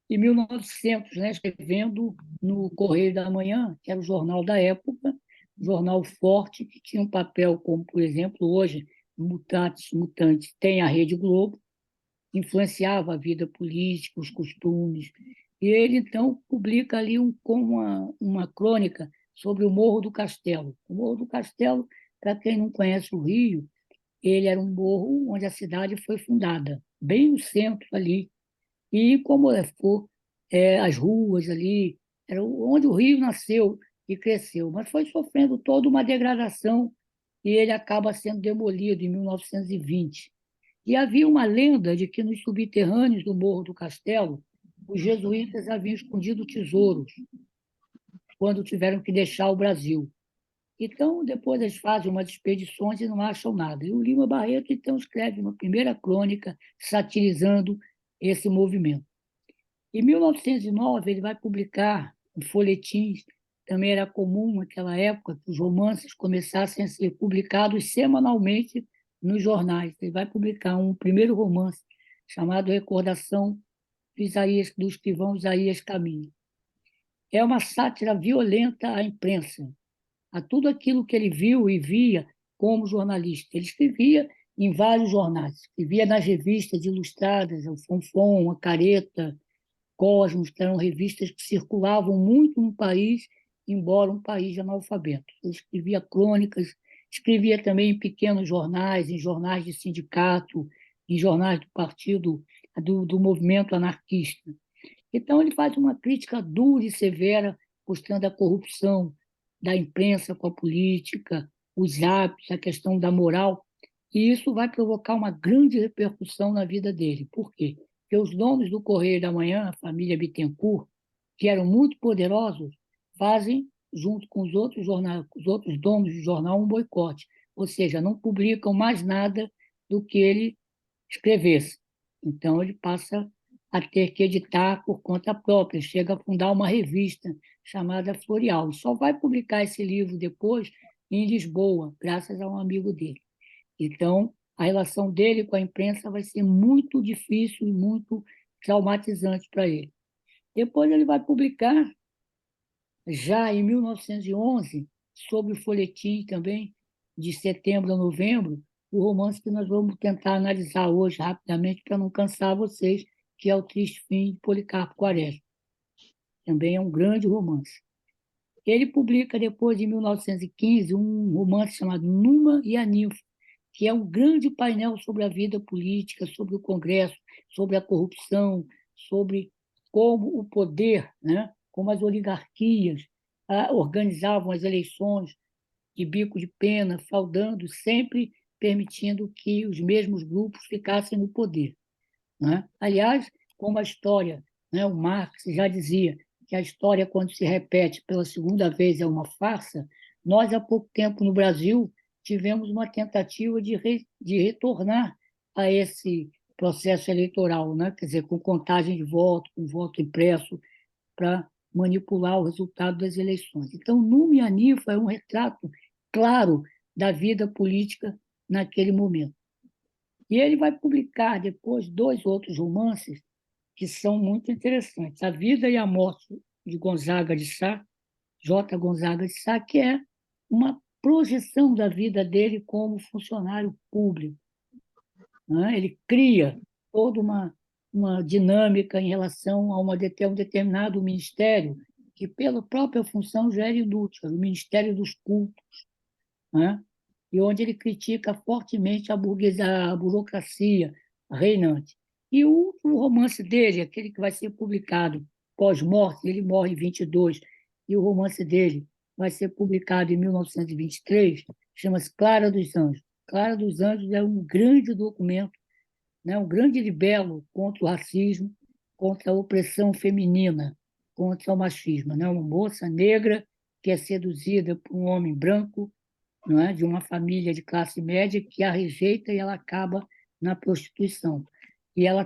em 1900, né, escrevendo no Correio da Manhã, que era o jornal da época, jornal forte, que tinha um papel como, por exemplo, hoje, Mutantes tem a Rede Globo, influenciava a vida política, os costumes. E ele, então, publica ali uma crônica sobre o Morro do Castelo. O Morro do Castelo, para quem não conhece o Rio, ele era um morro onde a cidade foi fundada, bem no centro ali. E como ficou as ruas ali, era onde o Rio nasceu e cresceu, mas foi sofrendo toda uma degradação e ele acaba sendo demolido em 1920. E havia uma lenda de que nos subterrâneos do Morro do Castelo, os jesuítas haviam escondido tesouros quando tiveram que deixar o Brasil. Então, depois eles fazem umas expedições e não acham nada. E o Lima Barreto, então, escreve uma primeira crônica satirizando esse movimento. Em 1909, ele vai publicar um folhetim, também era comum naquela época que os romances começassem a ser publicados semanalmente nos jornais. Ele vai publicar um primeiro romance chamado Recordação do escrivão Isaías Caminha. É uma sátira violenta à imprensa, a tudo aquilo que ele viu e via como jornalista. Ele escrevia em vários jornais, escrevia nas revistas ilustradas, o Fonfon, a Careta, Cosmos, que eram revistas que circulavam muito no país, embora um país analfabeto. Ele escrevia crônicas, escrevia também em pequenos jornais, em jornais de sindicato, em jornais do partido, do movimento anarquista. Então, ele faz uma crítica dura e severa, mostrando a corrupção da imprensa com a política, os hábitos, a questão da moral, e isso vai provocar uma grande repercussão na vida dele. Por quê? Porque os donos do Correio da Manhã, a família Bittencourt, que eram muito poderosos, fazem, junto com os outros jornais, os outros donos do jornal, um boicote. Ou seja, não publicam mais nada do que ele escrevesse. Então, ele passa a ter que editar por conta própria, chega a fundar uma revista chamada Floreal. E só vai publicar esse livro depois em Lisboa, graças a um amigo dele. Então, a relação dele com a imprensa vai ser muito difícil e muito traumatizante para ele. Depois ele vai publicar Já em 1911, sobre o folhetim também, de setembro a novembro, o romance que nós vamos tentar analisar hoje rapidamente para não cansar vocês, que é O Triste Fim de Policarpo Quaresma. Também é um grande romance. Ele publica depois, em 1915, um romance chamado Numa e a Ninfa, que é um grande painel sobre a vida política, sobre o Congresso, sobre a corrupção, sobre como o poder, né, como as oligarquias organizavam as eleições de bico de pena, fraudando, sempre permitindo que os mesmos grupos ficassem no poder. Né? Aliás, como a história, né, o Marx já dizia que a história, quando se repete pela segunda vez, é uma farsa, nós, há pouco tempo, no Brasil, tivemos uma tentativa de retornar a esse processo eleitoral, né? Quer dizer, com contagem de voto, com voto impresso, para manipular o resultado das eleições. Então, Nume Anifa é um retrato claro da vida política naquele momento. E ele vai publicar depois dois outros romances que são muito interessantes. A Vida e a Morte de Gonzaga de Sá, J. Gonzaga de Sá, que é uma projeção da vida dele como funcionário público. Né? Ele cria toda uma dinâmica em relação a um determinado ministério que, pela própria função, já era inútil, o Ministério dos Cultos, né? E onde ele critica fortemente a burocracia reinante. E o último romance dele, aquele que vai ser publicado pós-morte, ele morre em 22, e o romance dele vai ser publicado em 1923, chama-se Clara dos Anjos. Clara dos Anjos é um grande documento, né, um grande libelo contra o racismo, contra a opressão feminina, contra o machismo. Né? Uma moça negra que é seduzida por um homem branco, não é? De uma família de classe média que a rejeita e ela acaba na prostituição. E ela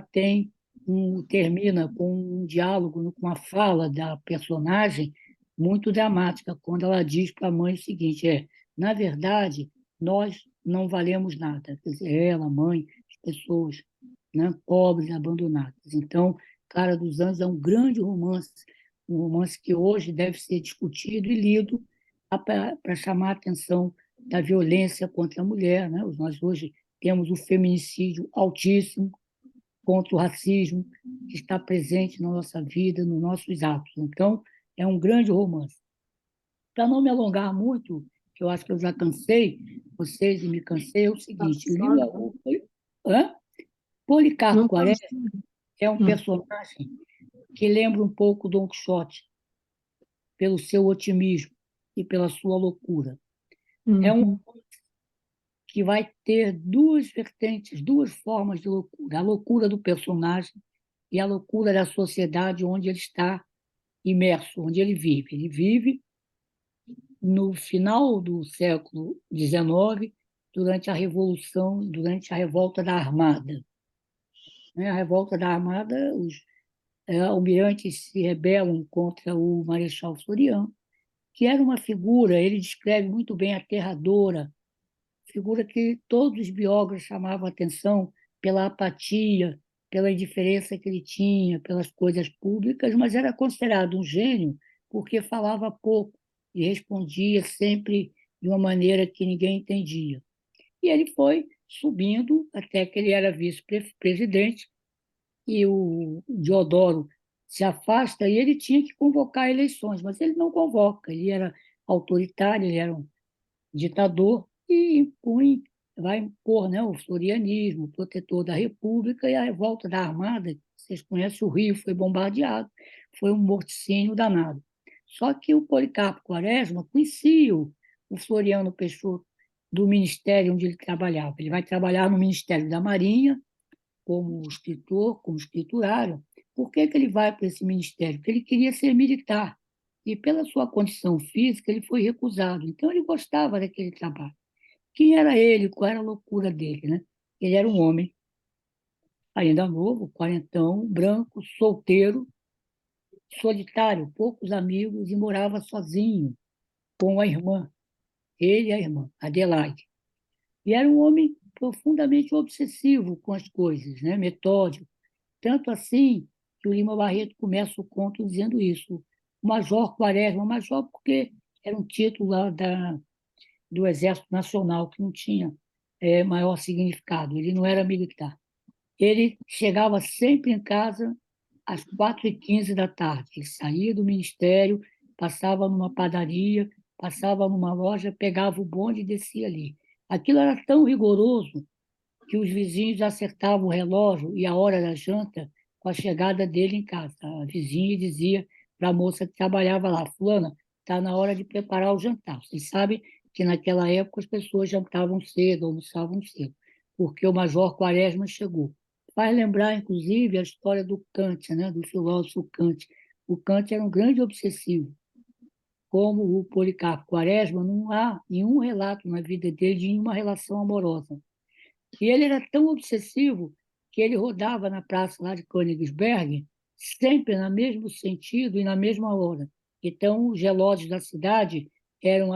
termina com um diálogo, com uma fala da personagem muito dramática, quando ela diz para a mãe o seguinte, na verdade, nós não valemos nada. Quer dizer, ela, a mãe, as pessoas, né, pobres, abandonadas. Então, Cara dos Anjos é um romance que hoje deve ser discutido e lido para chamar a atenção da violência contra a mulher. Né? Nós hoje temos o feminicídio altíssimo contra o racismo, que está presente na nossa vida, nos nossos atos. Então, é um grande romance. Para não me alongar muito, que eu acho que eu já cansei vocês e me cansei, é o Tá seguinte, certo. Hã? Policarpo Não tá Quaresma certo. é um Hum. personagem que lembra um pouco Don Quixote, pelo seu otimismo e pela sua loucura. É um Uhum. que vai ter duas vertentes, duas formas de loucura: a loucura do personagem e a loucura da sociedade onde ele está imerso, onde ele vive. Ele vive no final do século XIX, durante a Revolução, durante a Revolta da Armada. A Revolta da Armada, os almirantes se rebelam contra o Marechal Floriano, que era uma figura, ele descreve muito bem, aterradora, figura que todos os biógrafos chamavam a atenção pela apatia, pela indiferença que ele tinha, pelas coisas públicas, mas era considerado um gênio porque falava pouco e respondia sempre de uma maneira que ninguém entendia. E ele foi subindo até que ele era vice-presidente e o Deodoro se afasta e ele tinha que convocar eleições, mas ele não convoca, ele era autoritário, ele era um ditador e vai impor, né, o florianismo, o protetor da República, e a revolta da Armada, vocês conhecem, o Rio foi bombardeado, foi um morticínio danado. Só que o Policarpo Quaresma conhecia o Floriano Peixoto do ministério onde ele trabalhava. Ele vai trabalhar no Ministério da Marinha como escritor, como escriturário. Por que ele vai para esse ministério? Porque ele queria ser militar. E pela sua condição física, ele foi recusado. Então, ele gostava daquele trabalho. Quem era ele? Qual era a loucura dele? Né? Ele era um homem ainda novo, quarentão, branco, solteiro, solitário, poucos amigos e morava sozinho com a irmã, ele e a irmã, Adelaide. E era um homem profundamente obsessivo com as coisas, metódico. Tanto assim que o Lima Barreto começa o conto dizendo isso. Major Quaresma, major porque era um título lá do Exército Nacional, que não tinha maior significado, ele não era militar. Ele chegava sempre em casa às 4h15 da tarde. Ele saía do ministério, passava numa padaria, passava numa loja, pegava o bonde e descia ali. Aquilo era tão rigoroso que os vizinhos acertavam o relógio e a hora da janta com a chegada dele em casa. A vizinha dizia para a moça que trabalhava lá: Fulana, está na hora de preparar o jantar. Vocês sabem que naquela época as pessoas jantavam cedo, almoçavam cedo, porque o Major Quaresma chegou. Faz lembrar, inclusive, a história do Kant, né, do filósofo Kant. O Kant era um grande obsessivo. Como o Policarpo Quaresma, não há nenhum relato na vida dele de nenhuma relação amorosa. E ele era tão obsessivo que ele rodava na praça lá de Königsberg, sempre no mesmo sentido e na mesma hora. Então, os relógios da cidade eram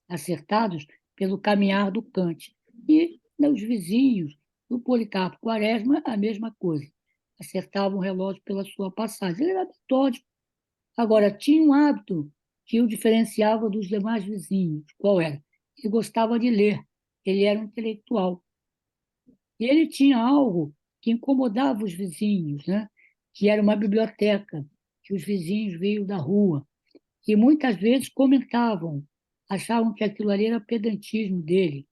acertados pelo caminhar do Kant. E os vizinhos do Policarpo Quaresma, a mesma coisa. Acertavam o relógio pela sua passagem. Ele era metódico. Agora, tinha um hábito que o diferenciava dos demais vizinhos. Qual era? Ele gostava de ler. Ele era um intelectual. E ele tinha algo que incomodava os vizinhos, né? Que era uma biblioteca, que os vizinhos vinham da rua. E muitas vezes comentavam, achavam que aquilo ali era pedantismo dele.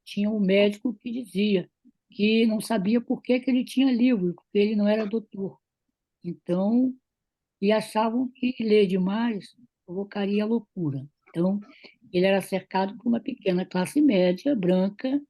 Tinha um médico que dizia que não sabia por que que ele tinha livro, porque ele não era doutor. Então, e achavam que ler demais provocaria loucura. Então, ele era cercado por uma pequena classe média, branca,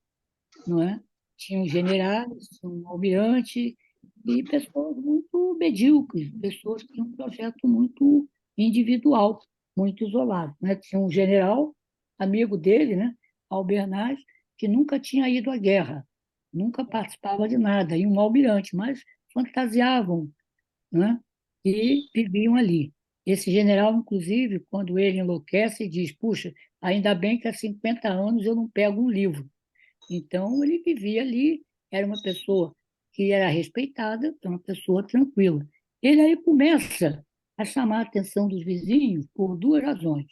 não é? Tinham generais, tinha um almirante e pessoas muito medíocres, pessoas que tinham um projeto muito individual, muito isolado, né? Tinha um general, amigo dele, né? Albernaz, que nunca tinha ido à guerra, nunca participava de nada, e um almirante, mas fantasiavam, né? E viviam ali. Esse general, inclusive, quando ele enlouquece, diz: Puxa, ainda bem que há 50 anos eu não pego um livro. Então, ele vivia ali, era uma pessoa que era respeitada, uma pessoa tranquila. Ele aí começa a chamar a atenção dos vizinhos por duas razões.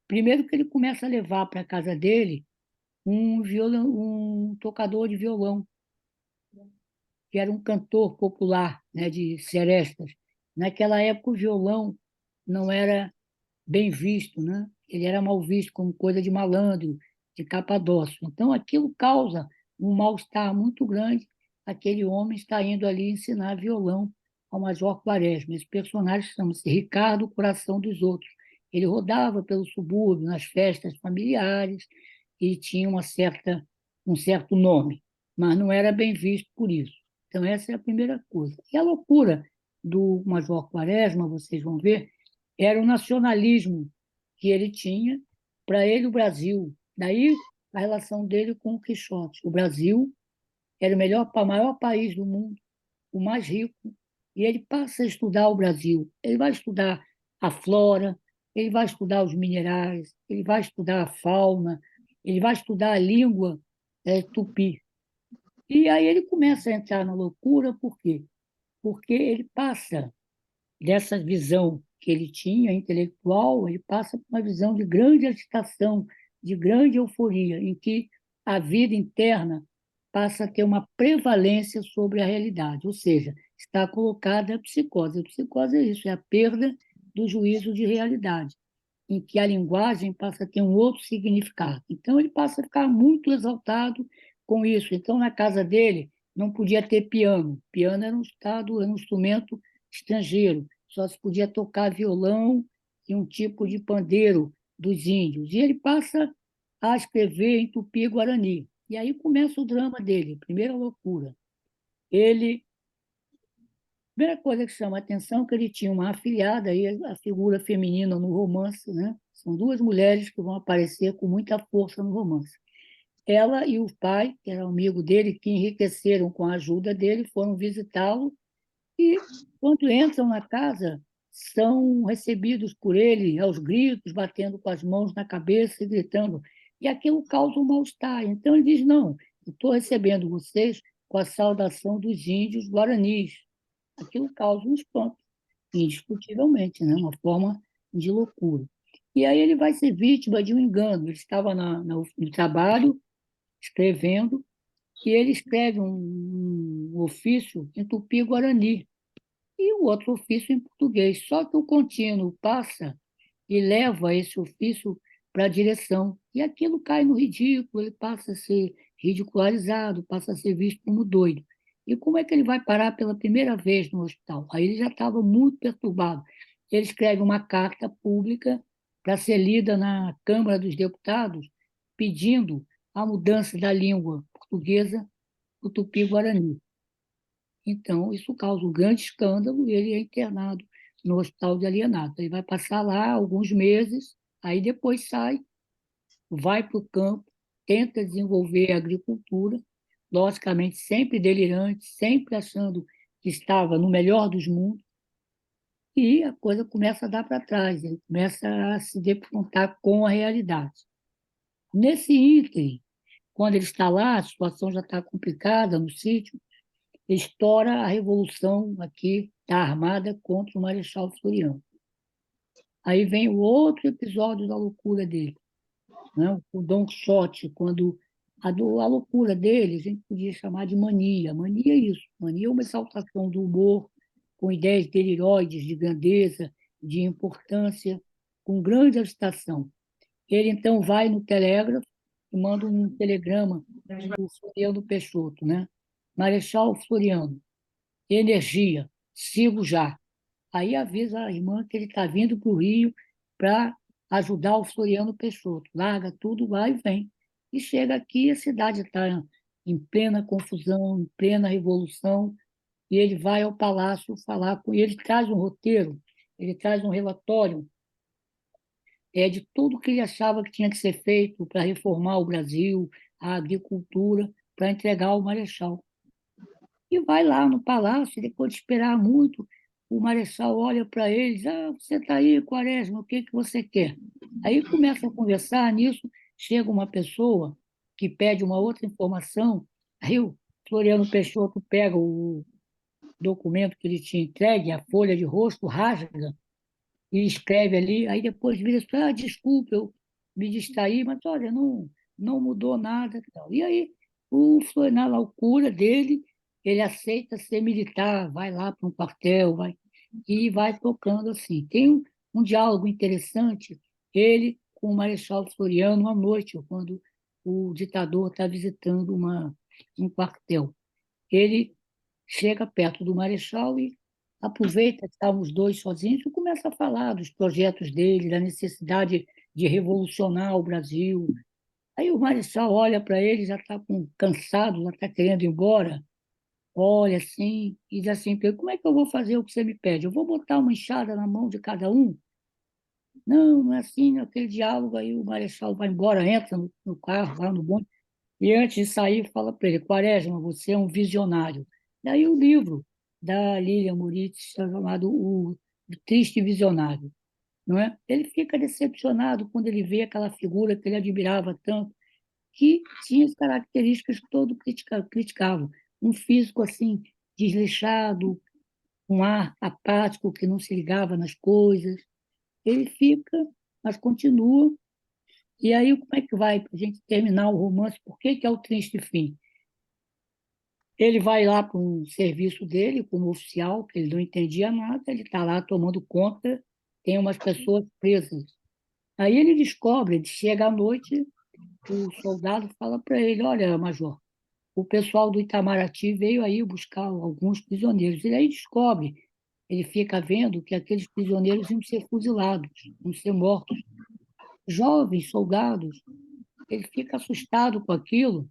Primeiro, que ele começa a levar para a casa dele um tocador de violão, que era um cantor popular, né, de serestas. Naquela época, o violão não era bem visto, né? Ele era mal visto como coisa de malandro, de capadócio. Então, aquilo causa um mal-estar muito grande. Aquele homem está indo ali ensinar violão ao Major Quaresma. Esse personagem chama-se Ricardo Coração dos Outros. Ele rodava pelo subúrbio, nas festas familiares, e tinha um certo nome, mas não era bem visto por isso. Então, essa é a primeira coisa. E a loucura do Major Quaresma, vocês vão ver, era o nacionalismo que ele tinha. Para ele, o Brasil. Daí a relação dele com o Quixote. O Brasil era o maior país do mundo, o mais rico, e ele passa a estudar o Brasil. Ele vai estudar a flora, ele vai estudar os minerais, ele vai estudar a fauna, ele vai estudar a língua tupi. E aí ele começa a entrar na loucura, por quê? Porque ele passa dessa visão que ele tinha intelectual, ele passa por uma visão de grande agitação, de grande euforia, em que a vida interna passa a ter uma prevalência sobre a realidade, ou seja, está colocada a psicose. A psicose é isso, é a perda do juízo de realidade, em que a linguagem passa a ter um outro significado. Então, ele passa a ficar muito exaltado com isso. Então, na casa dele, não podia ter piano. Piano era um instrumento estrangeiro. Só se podia tocar violão e um tipo de pandeiro dos índios. E ele passa a escrever em tupi-guarani. E aí começa o drama dele, a primeira loucura. Ele A primeira coisa que chama a atenção é que ele tinha uma afilhada, aí a figura feminina no romance, né? São duas mulheres que vão aparecer com muita força no romance. Ela e o pai, que era amigo dele, que enriqueceram com a ajuda dele, foram visitá-lo e, quando entram na casa, são recebidos por ele aos gritos, batendo com as mãos na cabeça e gritando. E aquilo causa um mal-estar. Então ele diz: Não, eu estou recebendo vocês com a saudação dos índios guaranis. Aquilo causa um espanto. indiscutivelmente, né? Uma forma de loucura. E aí ele vai ser vítima de um engano. Ele estava no trabalho, escrevendo, e ele escreve um ofício em tupi-guarani e o outro ofício em português. Só que o contínuo passa e leva esse ofício para a direção. E aquilo cai no ridículo, ele passa a ser ridicularizado, passa a ser visto como doido. E como é que ele vai parar pela primeira vez no hospital? Aí ele já estava muito perturbado. Ele escreve uma carta pública para ser lida na Câmara dos Deputados, pedindo a mudança da língua portuguesa para o tupi-guarani. Então, isso causa um grande escândalo e ele é internado no hospital de alienados. Ele vai passar lá alguns meses, aí depois sai, vai para o campo, tenta desenvolver a agricultura, logicamente sempre delirante, sempre achando que estava no melhor dos mundos, e a coisa começa a dar para trás, ele começa a se defrontar com a realidade. Nesse ínterim, quando ele está lá, a situação já está complicada no sítio, estoura a revolução aqui da Armada contra o Marechal Floriano. Aí vem o outro episódio da loucura dele, né? O Don Quixote, quando a loucura dele, a gente podia chamar de mania. Mania é isso. Mania é uma exaltação do humor, com ideias deliroides de grandeza, de importância, com grande agitação. Ele, então, vai no telégrafo e manda um telegrama para o Floriano Peixoto, né? Marechal Floriano, energia, sigo já. Aí avisa a irmã que ele está vindo para o Rio para ajudar o Floriano Peixoto. Larga tudo, vai e vem. E chega aqui, a cidade está em plena confusão, em plena revolução, e ele vai ao palácio falar com ele, traz um roteiro, ele traz um relatório de tudo que ele achava que tinha que ser feito para reformar o Brasil, a agricultura, para entregar ao Marechal. E vai lá no palácio, e depois de esperar muito, o marechal olha para eles, você está aí, Quaresma, o que que você quer? Aí começa a conversar, nisso chega uma pessoa que pede uma outra informação, aí o Floriano Peixoto pega o documento que ele tinha entregue, a folha de rosto, rasga e escreve ali, aí depois vira e fala, desculpa, eu me distraí, mas olha, não mudou nada. Tal. E aí, na loucura dele, ele aceita ser militar, vai lá para um quartel, e vai tocando assim. Tem um diálogo interessante, ele com o Marechal Floriano à noite, quando o ditador está visitando um quartel. Ele chega perto do Marechal e aproveita que estavam os dois sozinhos e começa a falar dos projetos dele, da necessidade de revolucionar o Brasil. Aí o Marechal olha para ele, já está cansado, já está querendo ir embora, olha assim, e diz assim, como é que eu vou fazer o que você me pede? Eu vou botar uma enxada na mão de cada um? Não, não é assim, aquele diálogo aí, o Marechal vai embora, entra no carro, vai no bonde, e antes de sair, fala para ele, Quaresma, você é um visionário. Daí o livro da Lilian Moritz, chamado O Triste Visionário. Não é? Ele fica decepcionado quando ele vê aquela figura que ele admirava tanto, que tinha as características que todo criticava. Um físico assim, desleixado, um ar apático que não se ligava nas coisas. Ele fica, mas continua. E aí, como é que vai para a gente terminar o romance? Por que que é o triste fim? Ele vai lá para um serviço dele, como oficial, que ele não entendia nada, ele está lá tomando conta, tem umas pessoas presas. Aí ele descobre, ele chega à noite, o soldado fala para ele, olha, major, o pessoal do Itamaraty veio aí buscar alguns prisioneiros. Ele aí descobre, ele fica vendo que aqueles prisioneiros iam ser fuzilados, iam ser mortos. Jovens soldados, ele fica assustado com aquilo,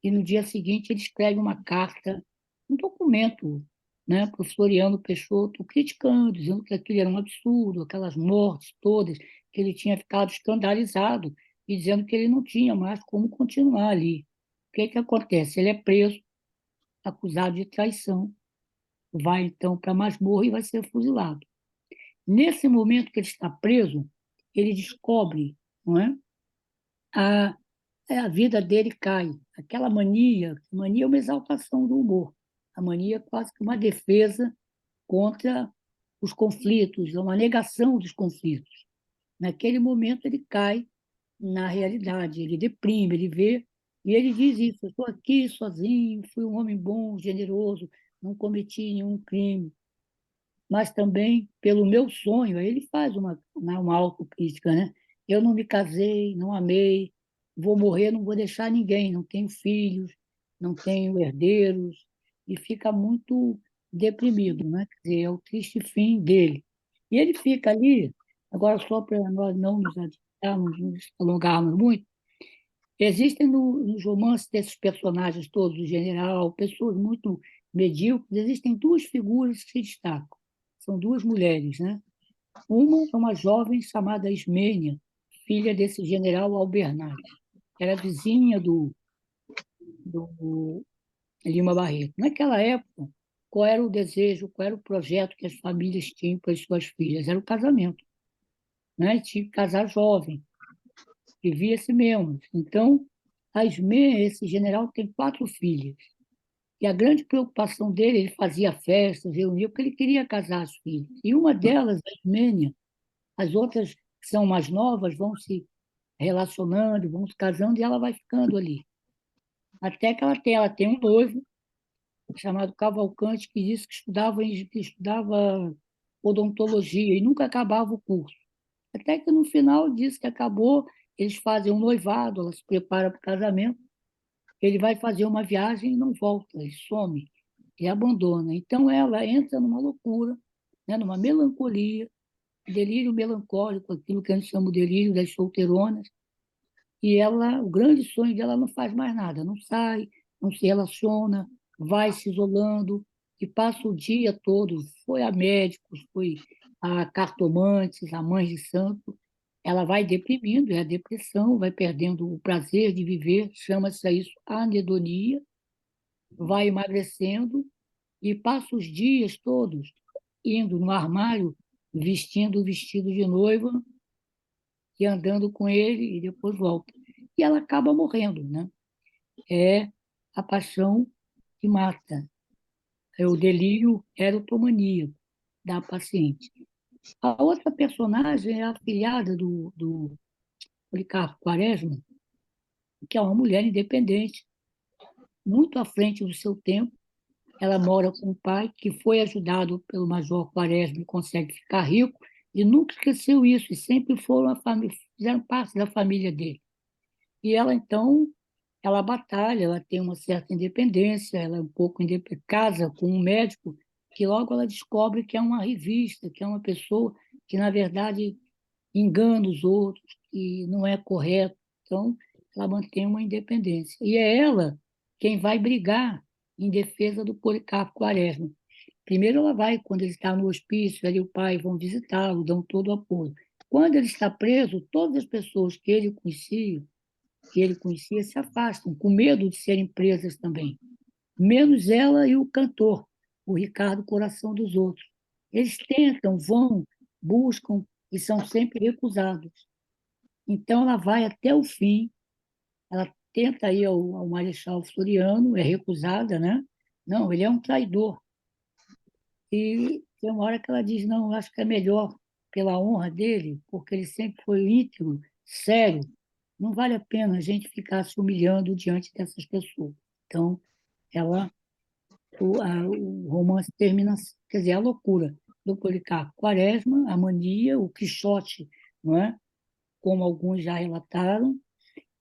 e no dia seguinte ele escreve uma carta, um documento, né, para o Floriano Peixoto, criticando, dizendo que aquilo era um absurdo, aquelas mortes todas, que ele tinha ficado escandalizado e dizendo que ele não tinha mais como continuar ali. O que que acontece? Ele é preso, acusado de traição, vai então para a masmorra e vai ser fuzilado. Nesse momento que ele está preso, ele descobre, não é? a a vida dele cai. Aquela mania é uma exaltação do humor. A mania é quase que uma defesa contra os conflitos, é uma negação dos conflitos. Naquele momento, ele cai na realidade, ele deprime, ele vê, e ele diz isso: eu estou aqui sozinho, fui um homem bom, generoso, não cometi nenhum crime, mas também pelo meu sonho, aí ele faz uma autocrítica, né? Eu não me casei, não amei, vou morrer, não vou deixar ninguém, não tenho filhos, não tenho herdeiros, e fica muito deprimido, né? Quer dizer, é o triste fim dele. E ele fica ali, agora só para nós não nos adiantarmos, nos alongarmos muito, existem nos romances desses personagens todos, o general, pessoas muito medíocres, existem duas figuras que se destacam. São duas mulheres, né? Uma é uma jovem chamada Ismênia, filha desse general Albernaz, que era vizinha do Lima Barreto. Naquela época, qual era o desejo, qual era o projeto que as famílias tinham para as suas filhas? Era o casamento, né? Tinha que casar jovem, vivia-se menos. Então, a Ismênia, esse general, tem quatro filhas. E a grande preocupação dele, ele fazia festas, reunia, porque ele queria casar as filhas. E uma delas, a Ismênia, as outras que são mais novas vão se relacionando, vão se casando e ela vai ficando ali. Até que ela tem um noivo chamado Cavalcante que disse que estudava odontologia e nunca acabava o curso. Até que no final disse que acabou, eles fazem um noivado, ela se prepara para o casamento, ele vai fazer uma viagem e não volta, ele some e abandona. Então ela entra numa loucura, né, numa melancolia, delírio melancólico, aquilo que a gente chama de delírio das solteironas, e ela, o grande sonho dela não faz mais nada, não sai, não se relaciona, vai se isolando e passa o dia todo, foi a médicos, foi a cartomantes, a mãe de santo, ela vai deprimindo, é a depressão, vai perdendo o prazer de viver, chama-se isso anedonia, vai emagrecendo e passa os dias todos indo no armário, vestindo o vestido de noiva e andando com ele e depois volta. E ela acaba morrendo, né? É a paixão que mata, é o delírio erotomaníaco da paciente. A outra personagem é a afilhada do Policarpo Quaresma, que é uma mulher independente, muito à frente do seu tempo. Ela mora com o pai, que foi ajudado pelo Major Quaresma e consegue ficar rico, e nunca esqueceu isso, e sempre fizeram parte da família dele. E ela, então, ela batalha, ela tem uma certa independência, ela é um pouco casa com um médico, que logo ela descobre que é uma revista, que é uma pessoa que, na verdade, engana os outros, que não é correto. Então, ela mantém uma independência. E é ela quem vai brigar em defesa do Policarpo Quaresma. Primeiro ela vai, quando ele está no hospício, ela e o pai vão visitá-lo, dão todo o apoio. Quando ele está preso, todas as pessoas que ele conhecia se afastam, com medo de serem presas também. Menos ela e o cantor, o Ricardo Coração dos Outros. Eles tentam, vão, buscam e são sempre recusados. Então ela vai até o fim, ela tenta ir ao Marechal Floriano, é recusada, né? Não, ele é um traidor. E tem uma hora que ela diz, não, eu acho que é melhor pela honra dele, porque ele sempre foi íntegro, sério. Não vale a pena a gente ficar se humilhando diante dessas pessoas. Então, ela, o romance termina, quer dizer, a loucura do Policarpo Quaresma, a mania, o Quixote, não é? Como alguns já relataram,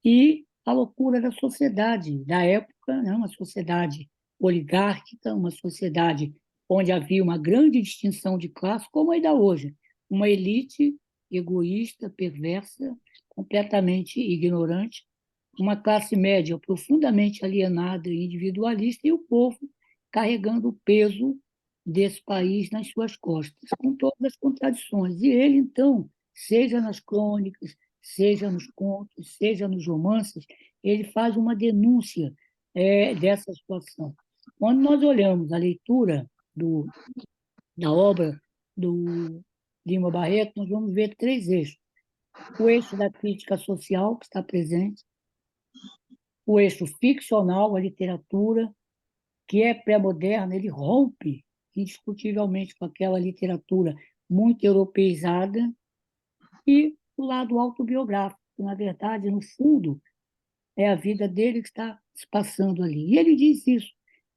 e a loucura da sociedade da época, né? Uma sociedade oligárquica, uma sociedade onde havia uma grande distinção de classe, como ainda hoje, uma elite egoísta, perversa, completamente ignorante, uma classe média profundamente alienada e individualista, e o povo carregando o peso desse país nas suas costas, com todas as contradições. E ele, então, seja nas crônicas, seja nos contos, seja nos romances, ele faz uma denúncia dessa situação. Quando nós olhamos a leitura da obra do Lima Barreto, nós vamos ver três eixos. O eixo da crítica social, que está presente, o eixo ficcional, a literatura, que é pré-moderna, ele rompe indiscutivelmente com aquela literatura muito europeizada, e o lado autobiográfico, que, na verdade, no fundo, é a vida dele que está se passando ali. E ele diz isso,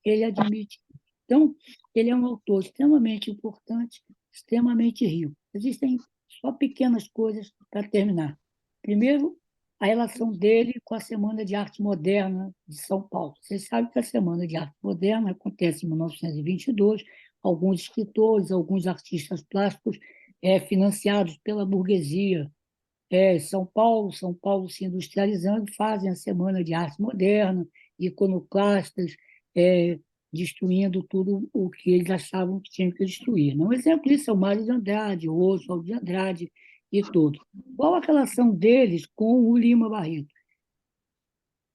ele admite. Então, ele é um autor extremamente importante, extremamente rico. Existem só pequenas coisas para terminar. Primeiro, a relação dele com a Semana de Arte Moderna de São Paulo. Vocês sabem que a Semana de Arte Moderna acontece em 1922, alguns escritores, alguns artistas plásticos financiados pela burguesia São Paulo se industrializando, fazem a Semana de Arte Moderna, iconoclastas, é, destruindo tudo o que eles achavam que tinham que destruir. Um exemplo disso é o Mário de Andrade, o Oswald de Andrade e tudo. Qual a relação deles com o Lima Barreto?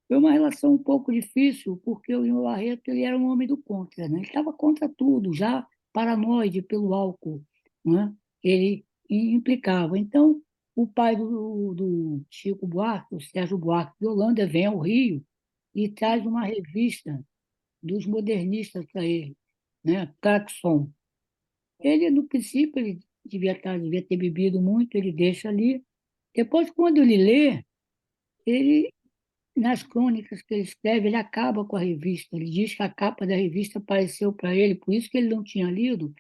Foi uma relação um pouco difícil, porque o Lima Barreto ele era um homem do contra, né? Ele estava contra tudo, já paranoide pelo álcool, né? Ele implicava. Então, o pai do Chico Buarque, o Sérgio Buarque de Holanda, vem ao Rio e traz uma revista dos modernistas para ele, né? Claxon. Ele, no princípio, ele devia ter bebido muito, ele deixa ali. Depois, quando ele lê, ele nas crônicas que ele escreve, ele acaba com a revista. Ele diz que a capa da revista apareceu para ele, por isso que ele não tinha lido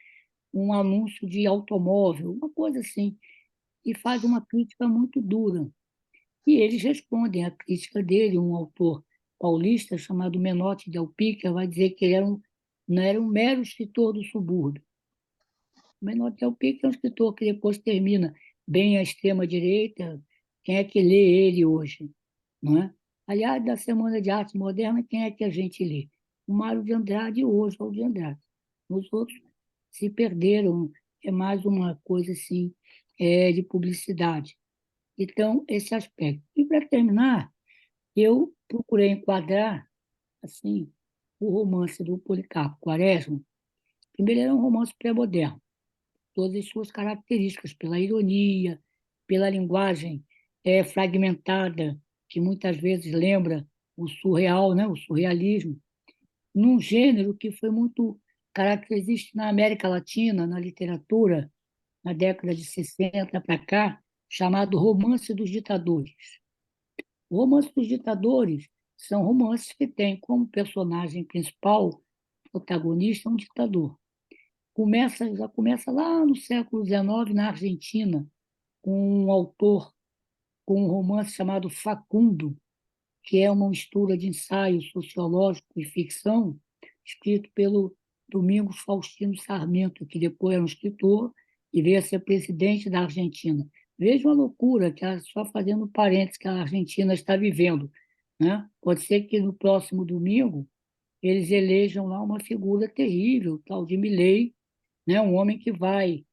um anúncio de automóvel, uma coisa assim, e faz uma crítica muito dura. E eles respondem à crítica dele, um autor paulista chamado Menotti Del Pica vai dizer que ele não era um mero escritor do subúrbio. O Menotti Del Pica é um escritor que depois termina bem à extrema-direita. Quem é que lê ele hoje? Não é? Aliás, da Semana de Arte Moderna, quem é que a gente lê? O Mário de Andrade e o Oswald de Andrade. Os outros se perderam, é mais uma coisa assim, de publicidade. Então, esse aspecto. E para terminar, eu procurei enquadrar assim o romance do Policarpo Quaresma. Primeiro, ele é um romance pré-moderno, todas as suas características, pela ironia, pela linguagem fragmentada, que muitas vezes lembra o surreal, né? O surrealismo, num gênero que foi muito característico na América Latina, na literatura, na década de 60 para cá, chamado romance dos ditadores. O romance dos ditadores são romances que têm como personagem principal, protagonista, um ditador. Já começa lá no século XIX, na Argentina, com um autor com um romance chamado Facundo, que é uma mistura de ensaio sociológico e ficção, escrito pelo Domingos Faustino Sarmento, que depois era um escritor e veio a ser presidente da Argentina. Veja uma loucura, só fazendo parênteses, que a Argentina está vivendo. Né? Pode ser que no próximo domingo eles elejam lá uma figura terrível, tal de Milei, né? Um homem que vai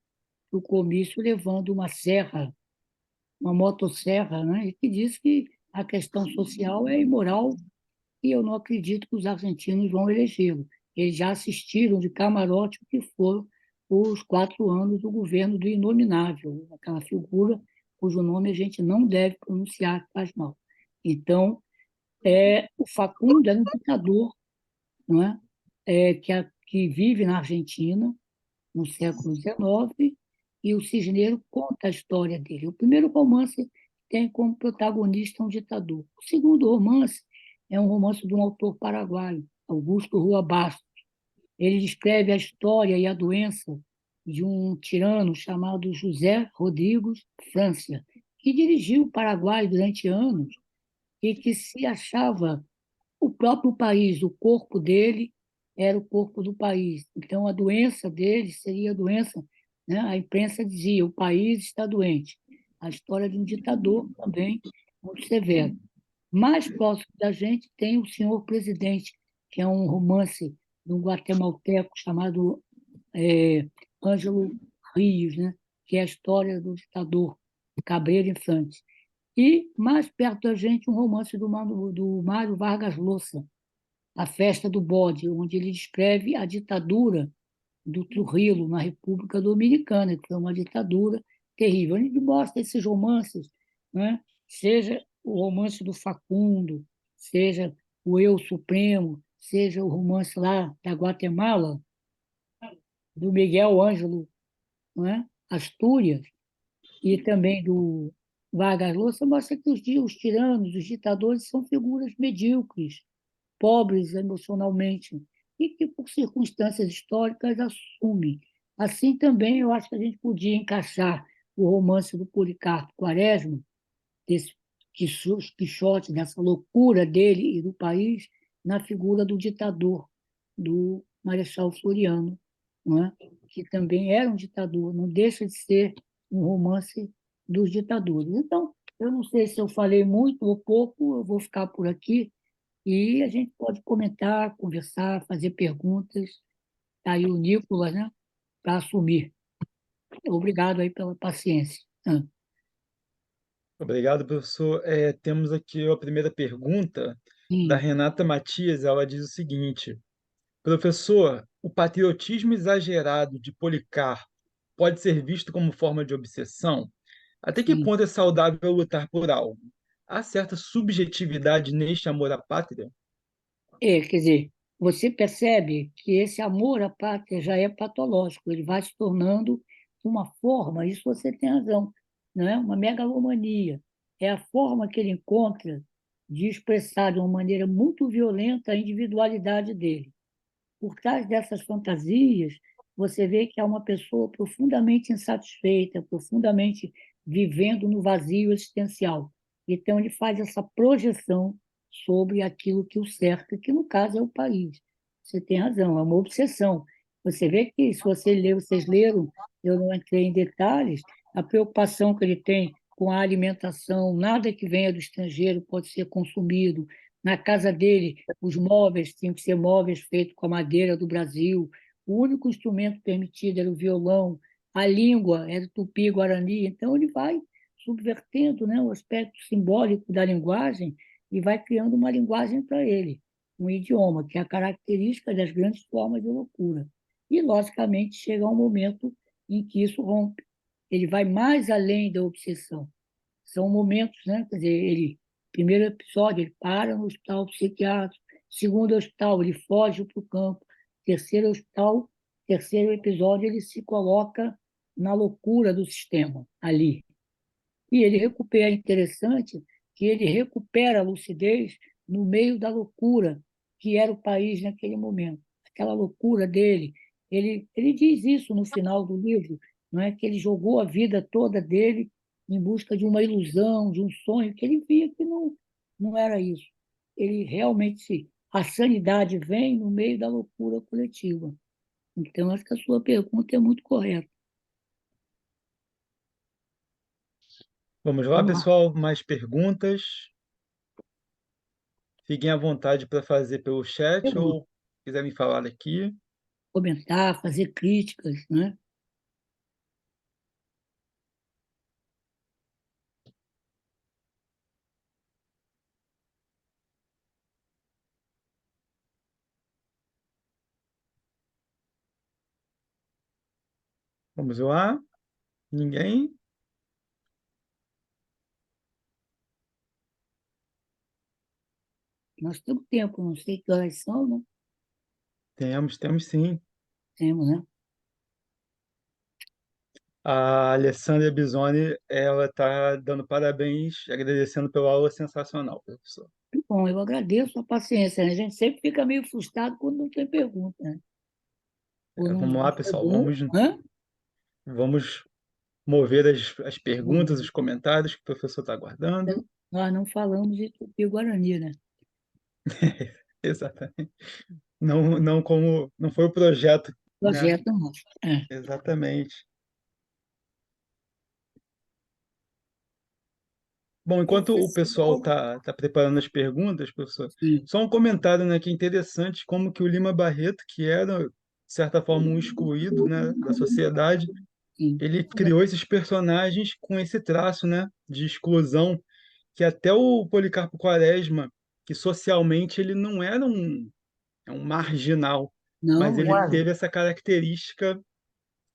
para o comício levando uma serra, uma motosserra, né? E que diz que a questão social é imoral e eu não acredito que os argentinos vão elegê-lo. Eles já assistiram de camarote o que foram os 4 anos do governo do Inominável, aquela figura cujo nome a gente não deve pronunciar, que faz mal. Então, o Facundo era um ditador, não é? Que vive na Argentina, no século XIX, e o Cisneiro conta a história dele. O primeiro romance tem como protagonista um ditador. O segundo romance é um romance de um autor paraguaio, Augusto Rua Bastos. Ele descreve a história e a doença de um tirano chamado José Rodrigues Francia, que dirigiu o Paraguai durante anos e que se achava o próprio país, o corpo dele era o corpo do país. Então, a doença dele seria a doença, né? A imprensa dizia, o país está doente. A história de um ditador também muito severo. Mais próximo da gente tem o Senhor Presidente, que é um romance de um guatemalteco chamado Ângelo Rios, né? Que é a história do ditador Cabreiro Infante. E, mais perto da gente, um romance do Mário Vargas Llosa, A Festa do Bode, onde ele descreve a ditadura do Trujillo na República Dominicana, que foi uma ditadura terrível. A gente gosta desses romances, né? Seja o romance do Facundo, seja o Eu Supremo, seja o romance lá da Guatemala, do Miguel Ângelo, não é? Astúrias, e também do Vargas Llosa, mostra que os tiranos, os ditadores, são figuras medíocres, pobres emocionalmente, e que, por circunstâncias históricas, assumem. Assim também, eu acho que a gente podia encaixar o romance do Policarpo Quaresma, desse Quixote, dessa loucura dele e do país, na figura do ditador, do Marechal Floriano, não é? Que também era um ditador, não deixa de ser um romance dos ditadores. Então, eu não sei se eu falei muito ou pouco, eu vou ficar por aqui e a gente pode comentar, conversar, fazer perguntas. Está aí o Nicolas, né, para assumir. Obrigado aí pela paciência. Obrigado, professor. Temos aqui a primeira pergunta da Sim, Renata Matias. Ela diz o seguinte: professor, o patriotismo exagerado de Policarpo pode ser visto como forma de obsessão? Até que sim. ponto é saudável lutar por algo? Há certa subjetividade neste amor à pátria? Quer dizer, você percebe que esse amor à pátria já é patológico, ele vai se tornando uma forma, isso você tem razão, não é? Uma megalomania. É a forma que ele encontra de expressar de uma maneira muito violenta a individualidade dele. Por trás dessas fantasias, você vê que há uma pessoa profundamente insatisfeita, profundamente vivendo no vazio existencial. Então, ele faz essa projeção sobre aquilo que o cerca, que no caso é o país. Você tem razão, é uma obsessão. Você vê que, se você ler, vocês leram, eu não entrei em detalhes, a preocupação que ele tem com a alimentação, nada que venha do estrangeiro pode ser consumido. Na casa dele, os móveis tinham que ser móveis feitos com a madeira do Brasil. O único instrumento permitido era o violão. A língua era tupi-guarani. Então, ele vai subvertendo, né, o aspecto simbólico da linguagem e vai criando uma linguagem para ele, um idioma, que é a característica das grandes formas de loucura. E, logicamente, chega um momento em que isso rompe. Ele vai mais além da obsessão. São momentos, né? Quer dizer, ele, primeiro episódio, ele para no hospital psiquiátrico, segundo hospital, ele foge para o campo, terceiro hospital, terceiro episódio, ele se coloca na loucura do sistema ali. E ele recupera, é interessante que ele recupera a lucidez no meio da loucura que era o país naquele momento. Aquela loucura dele. Ele diz isso no final do livro, não é que ele jogou a vida toda dele em busca de uma ilusão, de um sonho, que ele via que não era isso. Ele realmente, a sanidade vem no meio da loucura coletiva. Então, acho que a sua pergunta é muito correta. Vamos lá, Vamos lá, pessoal. Mais perguntas? Fiquem à vontade para fazer pelo chat pergunta, ou quiserem falar aqui. comentar, fazer críticas, né? Vamos lá. Ninguém? Nós temos tempo, não sei que horas são, não Temos sim. temos, né? A Alessandra Bisoni, ela está dando parabéns, agradecendo pela aula sensacional, professor. Que bom, eu agradeço a paciência, né? A gente sempre fica meio frustrado quando não tem pergunta, né? Ou Vamos não lá, foi pessoal. bom, né? Vamos mover as perguntas, os comentários que o professor está aguardando. Nós não falamos de Tupi-Guarani, né? Exatamente. Não foi o projeto, né? Projeto nosso. É. Exatamente. Bom, enquanto o pessoal Professor, está preparando as perguntas, professor, sim, só um comentário, né, que é interessante como que o Lima Barreto, que era, de certa forma, um excluído, né, da sociedade, sim. ele criou esses personagens com esse traço, né, de exclusão, que até o Policarpo Quaresma, que socialmente ele não era um marginal, mas Não, ele teve essa característica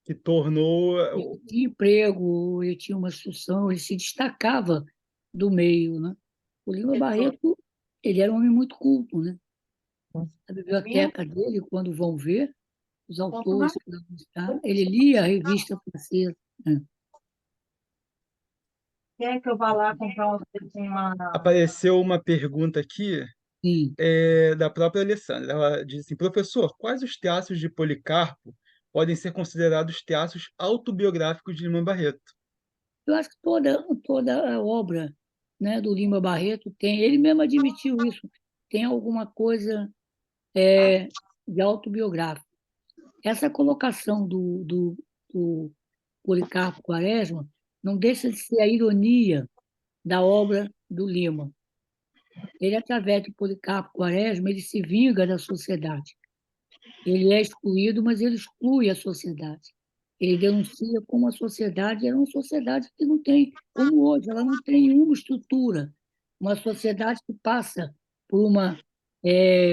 que ele tinha emprego, ele tinha uma instrução, ele se destacava do meio, né? O Lima Barreto, ele era um homem muito culto, né? A biblioteca dele, quando vão ver, os autores que lá está. Ele lia a revista francesa. Né? Quer que eu vá lá comprar uma... Apareceu uma pergunta aqui Sim. da própria Alessandra. Ela diz assim: professor, quais os teatros de Policarpo podem ser considerados teatros autobiográficos de Lima Barreto? Eu acho que toda a obra, né, do Lima Barreto tem, ele mesmo admitiu isso, tem alguma coisa de autobiográfico. Essa colocação do Policarpo Quaresma não deixa de ser a ironia da obra do Lima. Ele, através de Policarpo Quaresma, ele se vinga da sociedade. Ele é excluído, mas ele exclui a sociedade. Ele denuncia como a sociedade era uma sociedade que não tem, como hoje, ela não tem nenhuma estrutura. Uma sociedade que passa por uma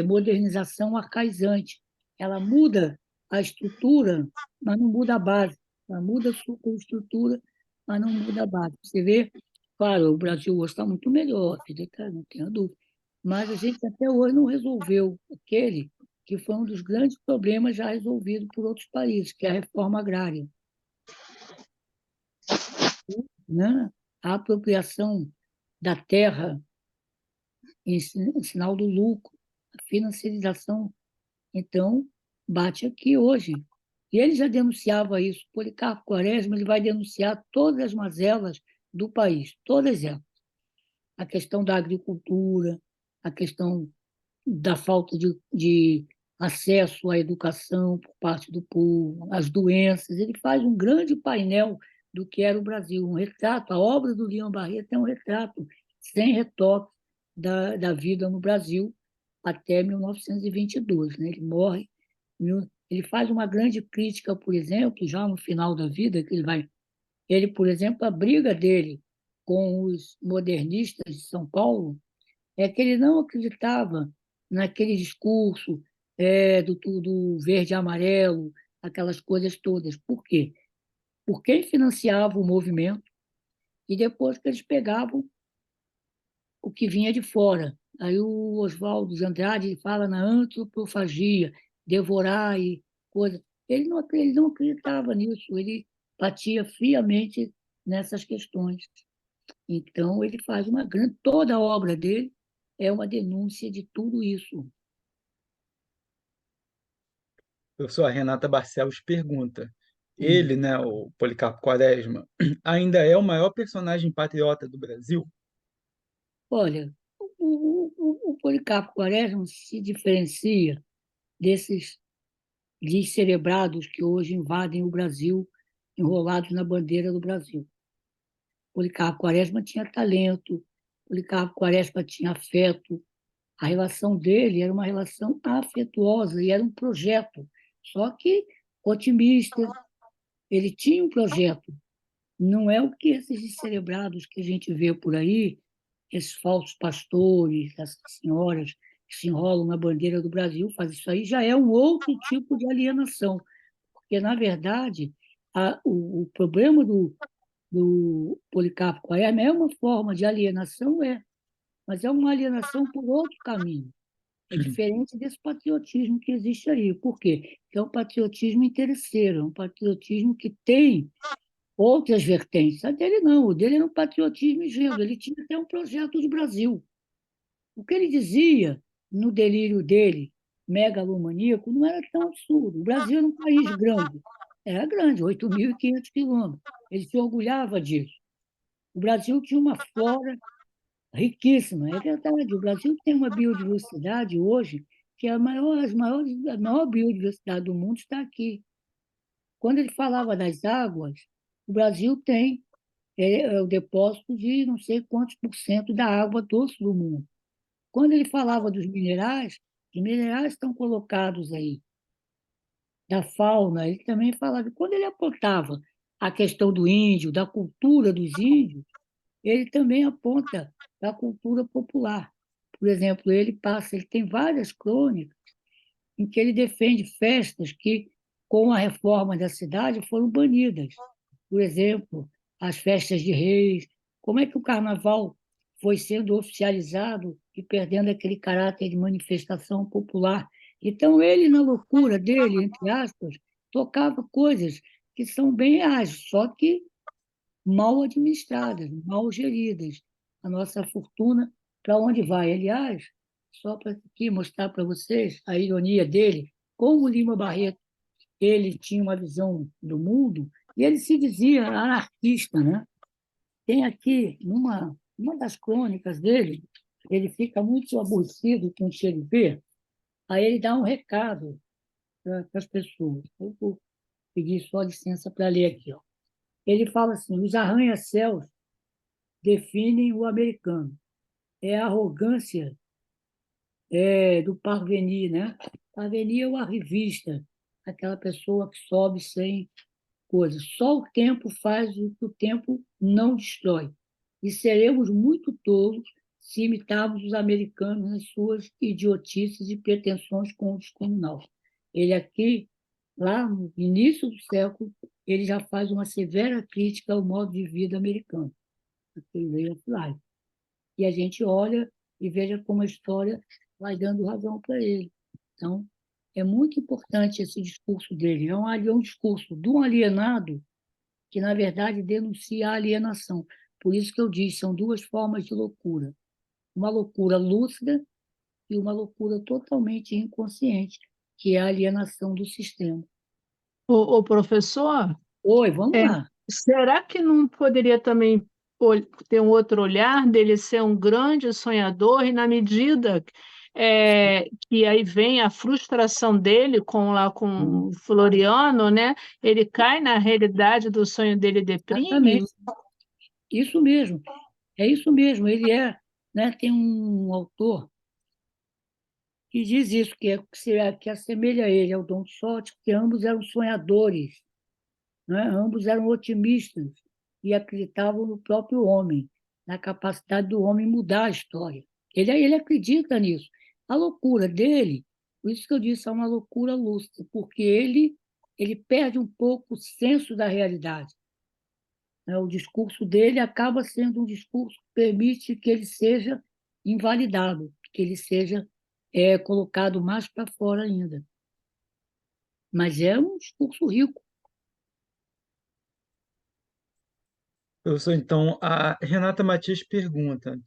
modernização arcaizante. Ela muda a estrutura, mas não muda a base. Ela muda a superestrutura, mas não muda a base. Você vê, claro, o Brasil hoje está muito melhor, não tenho dúvida. Mas a gente até hoje não resolveu aquele que foi um dos grandes problemas já resolvido por outros países, que é a reforma agrária, né? A apropriação da terra em sinal do lucro, a financiarização. Então, bate aqui hoje. E ele já denunciava isso. Policarpo Quaresma ele vai denunciar todas as mazelas do país, todas elas. A questão da agricultura, a questão da falta de acesso à educação por parte do povo, as doenças. Ele faz um grande painel do que era o Brasil, um retrato. A obra do Leão Barreto é um retrato sem retoque da vida no Brasil até 1922. Né? Ele morre. Ele faz uma grande crítica, por exemplo, já no final da vida, que ele, por exemplo, a briga dele com os modernistas de São Paulo é que ele não acreditava naquele discurso do verde e amarelo, aquelas coisas todas. Por quê? Por quem financiava o movimento e depois que eles pegavam o que vinha de fora. Aí o Oswaldo de Andrade fala na antropofagia, devorar e coisa. Ele não acreditava nisso, ele batia friamente nessas questões. Então, ele faz uma grande. Toda a obra dele é uma denúncia de tudo isso. Professor, a Renata Barcelos pergunta: Sim. ele, né, o Policarpo Quaresma, ainda é o maior personagem patriota do Brasil? Olha, o Policarpo Quaresma se diferencia desses descerebrados que hoje invadem o Brasil, enrolados na bandeira do Brasil. Policarpo Quaresma tinha talento, Policarpo Quaresma tinha afeto. A relação dele era uma relação afetuosa e era um projeto, só que otimista. Ele tinha um projeto. Não é o que esses descerebrados que a gente vê por aí, esses falsos pastores, essas senhoras que se enrolam na bandeira do Brasil, fazem isso aí, já é um outro tipo de alienação. Porque, na verdade, o problema do Policarpo Quaresma é uma forma de alienação, mas é uma alienação por outro caminho. É diferente desse patriotismo que existe aí. Por quê? Porque é um patriotismo interesseiro, é um patriotismo que tem outras vertentes. A dele não, o dele era um patriotismo ingênuo, ele tinha até um projeto de Brasil. O que ele dizia no delírio dele, megalomaníaco, não era tão absurdo. O Brasil era um país grande, era grande, 8.500 quilômetros. Ele se orgulhava disso. O Brasil tinha uma flora riquíssima, é verdade. O Brasil tem uma biodiversidade hoje que é a maior biodiversidade do mundo está aqui. Quando ele falava das águas, o Brasil tem o depósito de não sei quantos por cento da água doce do mundo. Quando ele falava dos minerais, os minerais estão colocados aí, da fauna, ele também falava. Quando ele apontava a questão do índio, da cultura dos índios, ele também aponta da cultura popular. Por exemplo, ele tem várias crônicas em que ele defende festas que, com a reforma da cidade, foram banidas. Por exemplo, as festas de reis, como é que o carnaval foi sendo oficializado e perdendo aquele caráter de manifestação popular Então, ele, na loucura dele, entre aspas, tocava coisas que são bem reais, só que mal administradas, mal geridas. A nossa fortuna, para onde vai? Aliás, só para aqui mostrar para vocês a ironia dele, como Lima Barreto ele tinha uma visão do mundo e ele se dizia anarquista, né? Tem aqui, uma das crônicas dele, ele fica muito aborrecido com o Che Guevara, aí ele dá um recado para as pessoas. Eu vou pedir só licença para ler aqui. Ó. Ele fala assim: os arranha-céus definem o americano. É a arrogância do parvenir, né? Parvenir é o arrivista, aquela pessoa que sobe sem coisa. Só o tempo faz o que o tempo não destrói. E seremos muito tolos se imitarmos os americanos nas suas idiotices e pretensões com o descomunal. Ele aqui, lá no início do século, ele já faz uma severa crítica ao modo de vida americano, aquele way of life. E a gente olha e veja como a história vai dando razão para ele. Então, é muito importante esse discurso dele. É um discurso de um alienado que, na verdade, denuncia a alienação. Por isso que eu disse, são duas formas de loucura. Uma loucura lúcida e uma loucura totalmente inconsciente, que é a alienação do sistema. O professor, Oi, vamos é, lá. será que não poderia também ter um outro olhar dele ser um grande sonhador e na medida que aí vem a frustração dele com o Floriano, né? Ele cai na realidade do sonho dele e deprime? Exatamente. Isso mesmo. É isso mesmo. Ele é, né, tem um autor que diz isso, que assemelha a ele, ao Don Quixote, que ambos eram sonhadores, né? Ambos eram otimistas e acreditavam no próprio homem, na capacidade do homem mudar a história. Ele acredita nisso. A loucura dele, por isso que eu disse, é uma loucura lúcida, porque ele perde um pouco o senso da realidade. Né? O discurso dele acaba sendo um discurso que permite que ele seja invalidado, que ele seja colocado mais para fora ainda. Mas é um discurso rico. Professor, então, a Renata Matias pergunta: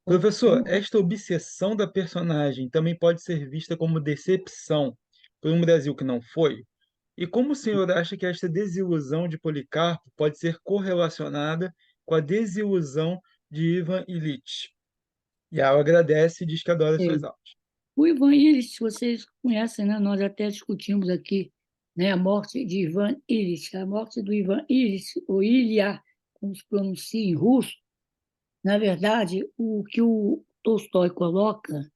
professor, esta obsessão da personagem também pode ser vista como decepção por um Brasil que não foi? E como o senhor acha que esta desilusão de Policarpo pode ser correlacionada com a desilusão de Ivan Ilitch? E ela agradece e diz que adora É. suas aulas. O Ivan Illich, vocês conhecem, né? Nós até discutimos aqui, né? A morte de Ivan Illich. A morte do Ivan Illich, ou Ilya, como se pronuncia em russo, na verdade, o que o Tolstói coloca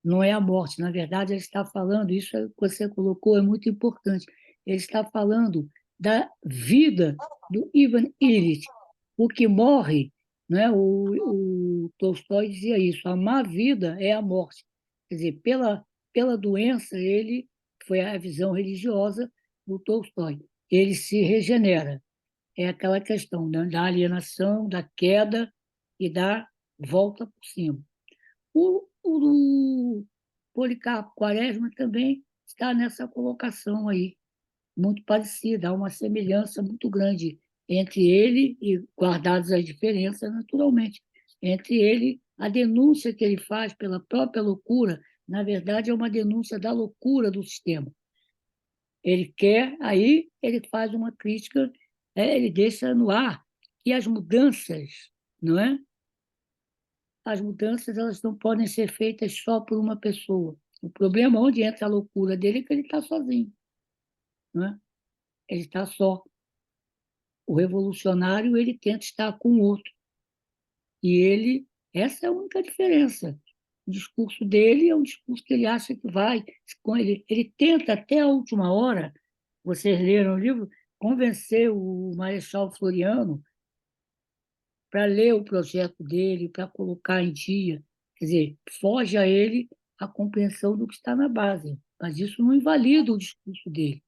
não é a morte. Na verdade, ele está falando, isso que você colocou é muito importante, ele está falando da vida do Ivan Illich. O que morre, né? O Tolstói dizia isso, a má vida é a morte. Quer dizer, pela doença, ele foi a visão religiosa do Tolstói. Ele se regenera. É aquela questão, né, da alienação, da queda e da volta por cima. O Policarpo Quaresma também está nessa colocação aí, muito parecida, há uma semelhança muito grande entre ele, e guardadas as diferenças, naturalmente, entre ele, a denúncia que ele faz pela própria loucura, na verdade, é uma denúncia da loucura do sistema. Ele quer, aí ele faz uma crítica, ele deixa no ar que as mudanças, não é? As mudanças elas não podem ser feitas só por uma pessoa. O problema onde entra a loucura dele é que ele está sozinho, não é? Ele está só. O revolucionário ele tenta estar com o outro e essa é a única diferença. O discurso dele é um discurso que ele acha que vai, ele tenta até a última hora. Vocês leram o livro? Convencer o Marechal Floriano para ler o projeto dele, para colocar em dia. Quer dizer, foge a ele a compreensão do que está na base, mas isso não invalida o discurso dele.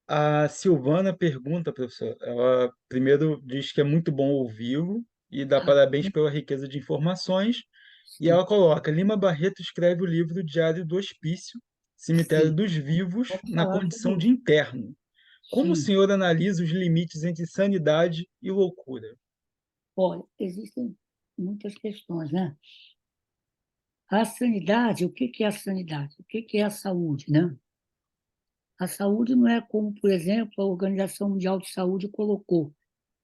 A Silvana pergunta, professor, ela primeiro diz que é muito bom ouvi-lo e dá Ah, parabéns pela riqueza de informações, E ela coloca: Lima Barreto escreve o livro Diário do Hospício, Cemitério Sim, dos Vivos, vamos na falar sobre condição de isso. interno. Como o Sim, senhor analisa os limites entre sanidade e loucura? olha, existem muitas questões, né? A sanidade, o que que é a sanidade? O que que é a saúde, né? A saúde não é como, por exemplo, a Organização Mundial de Saúde colocou,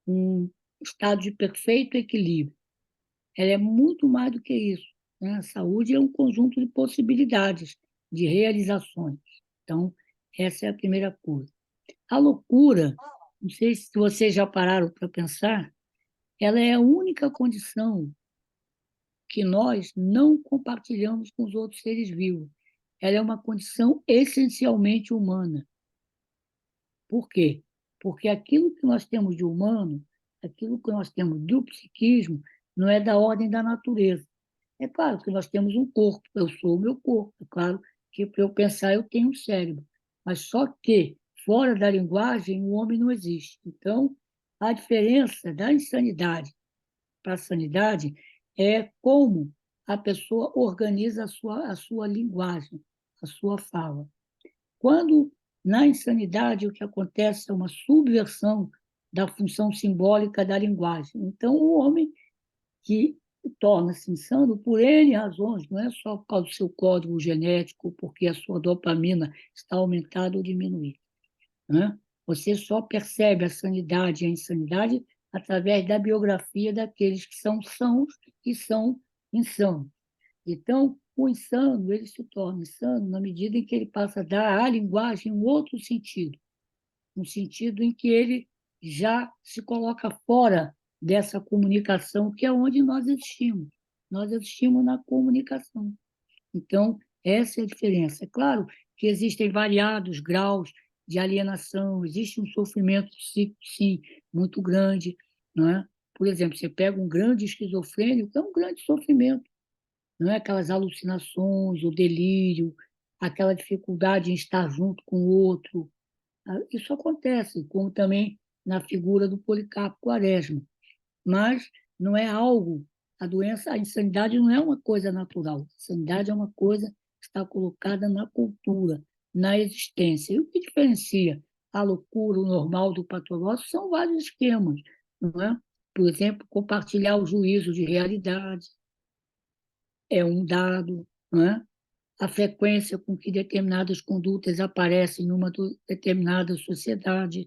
um estado de perfeito equilíbrio. Ela é muito mais do que isso, né? A saúde é um conjunto de possibilidades, de realizações. Então, essa é a primeira coisa. A loucura, não sei se vocês já pararam para pensar, ela é a única condição que nós não compartilhamos com os outros seres vivos. Ela é uma condição essencialmente humana. Por quê? Porque aquilo que nós temos de humano, aquilo que nós temos do psiquismo, não é da ordem da natureza. É claro que nós temos um corpo, eu sou o meu corpo. É claro que para eu pensar eu tenho um cérebro. Mas só que, fora da linguagem, o homem não existe. Então, a diferença da insanidade para a sanidade é como a pessoa organiza a sua linguagem, a sua fala. Quando, na insanidade, o que acontece é uma subversão da função simbólica da linguagem. Então, o homem que torna-se insano por N razões, não é só por causa do seu código genético, porque a sua dopamina está aumentada ou diminuída. Né? Você só percebe a sanidade e a insanidade através da biografia daqueles que são sãos e são insanos. Então, o insano, ele se torna insano na medida em que ele passa a dar à linguagem um outro sentido, um sentido em que ele já se coloca fora dessa comunicação, que é onde nós existimos. Nós existimos na comunicação. Então, essa é a diferença. É claro que existem variados graus de alienação, existe um sofrimento psíquico, sim, muito grande. Não é? Por exemplo, você pega um grande esquizofrênico, é um grande sofrimento, não é aquelas alucinações, o delírio, aquela dificuldade em estar junto com o outro. Isso acontece, como também na figura do Policarpo Quaresma. Mas não é algo, a doença, a insanidade não é uma coisa natural. A insanidade é uma coisa que está colocada na cultura, na existência. E o que diferencia a loucura, o normal do patológico, são vários esquemas, não é? Por exemplo, compartilhar o juízo de realidade é um dado, não é? A frequência com que determinadas condutas aparecem numa determinada sociedade.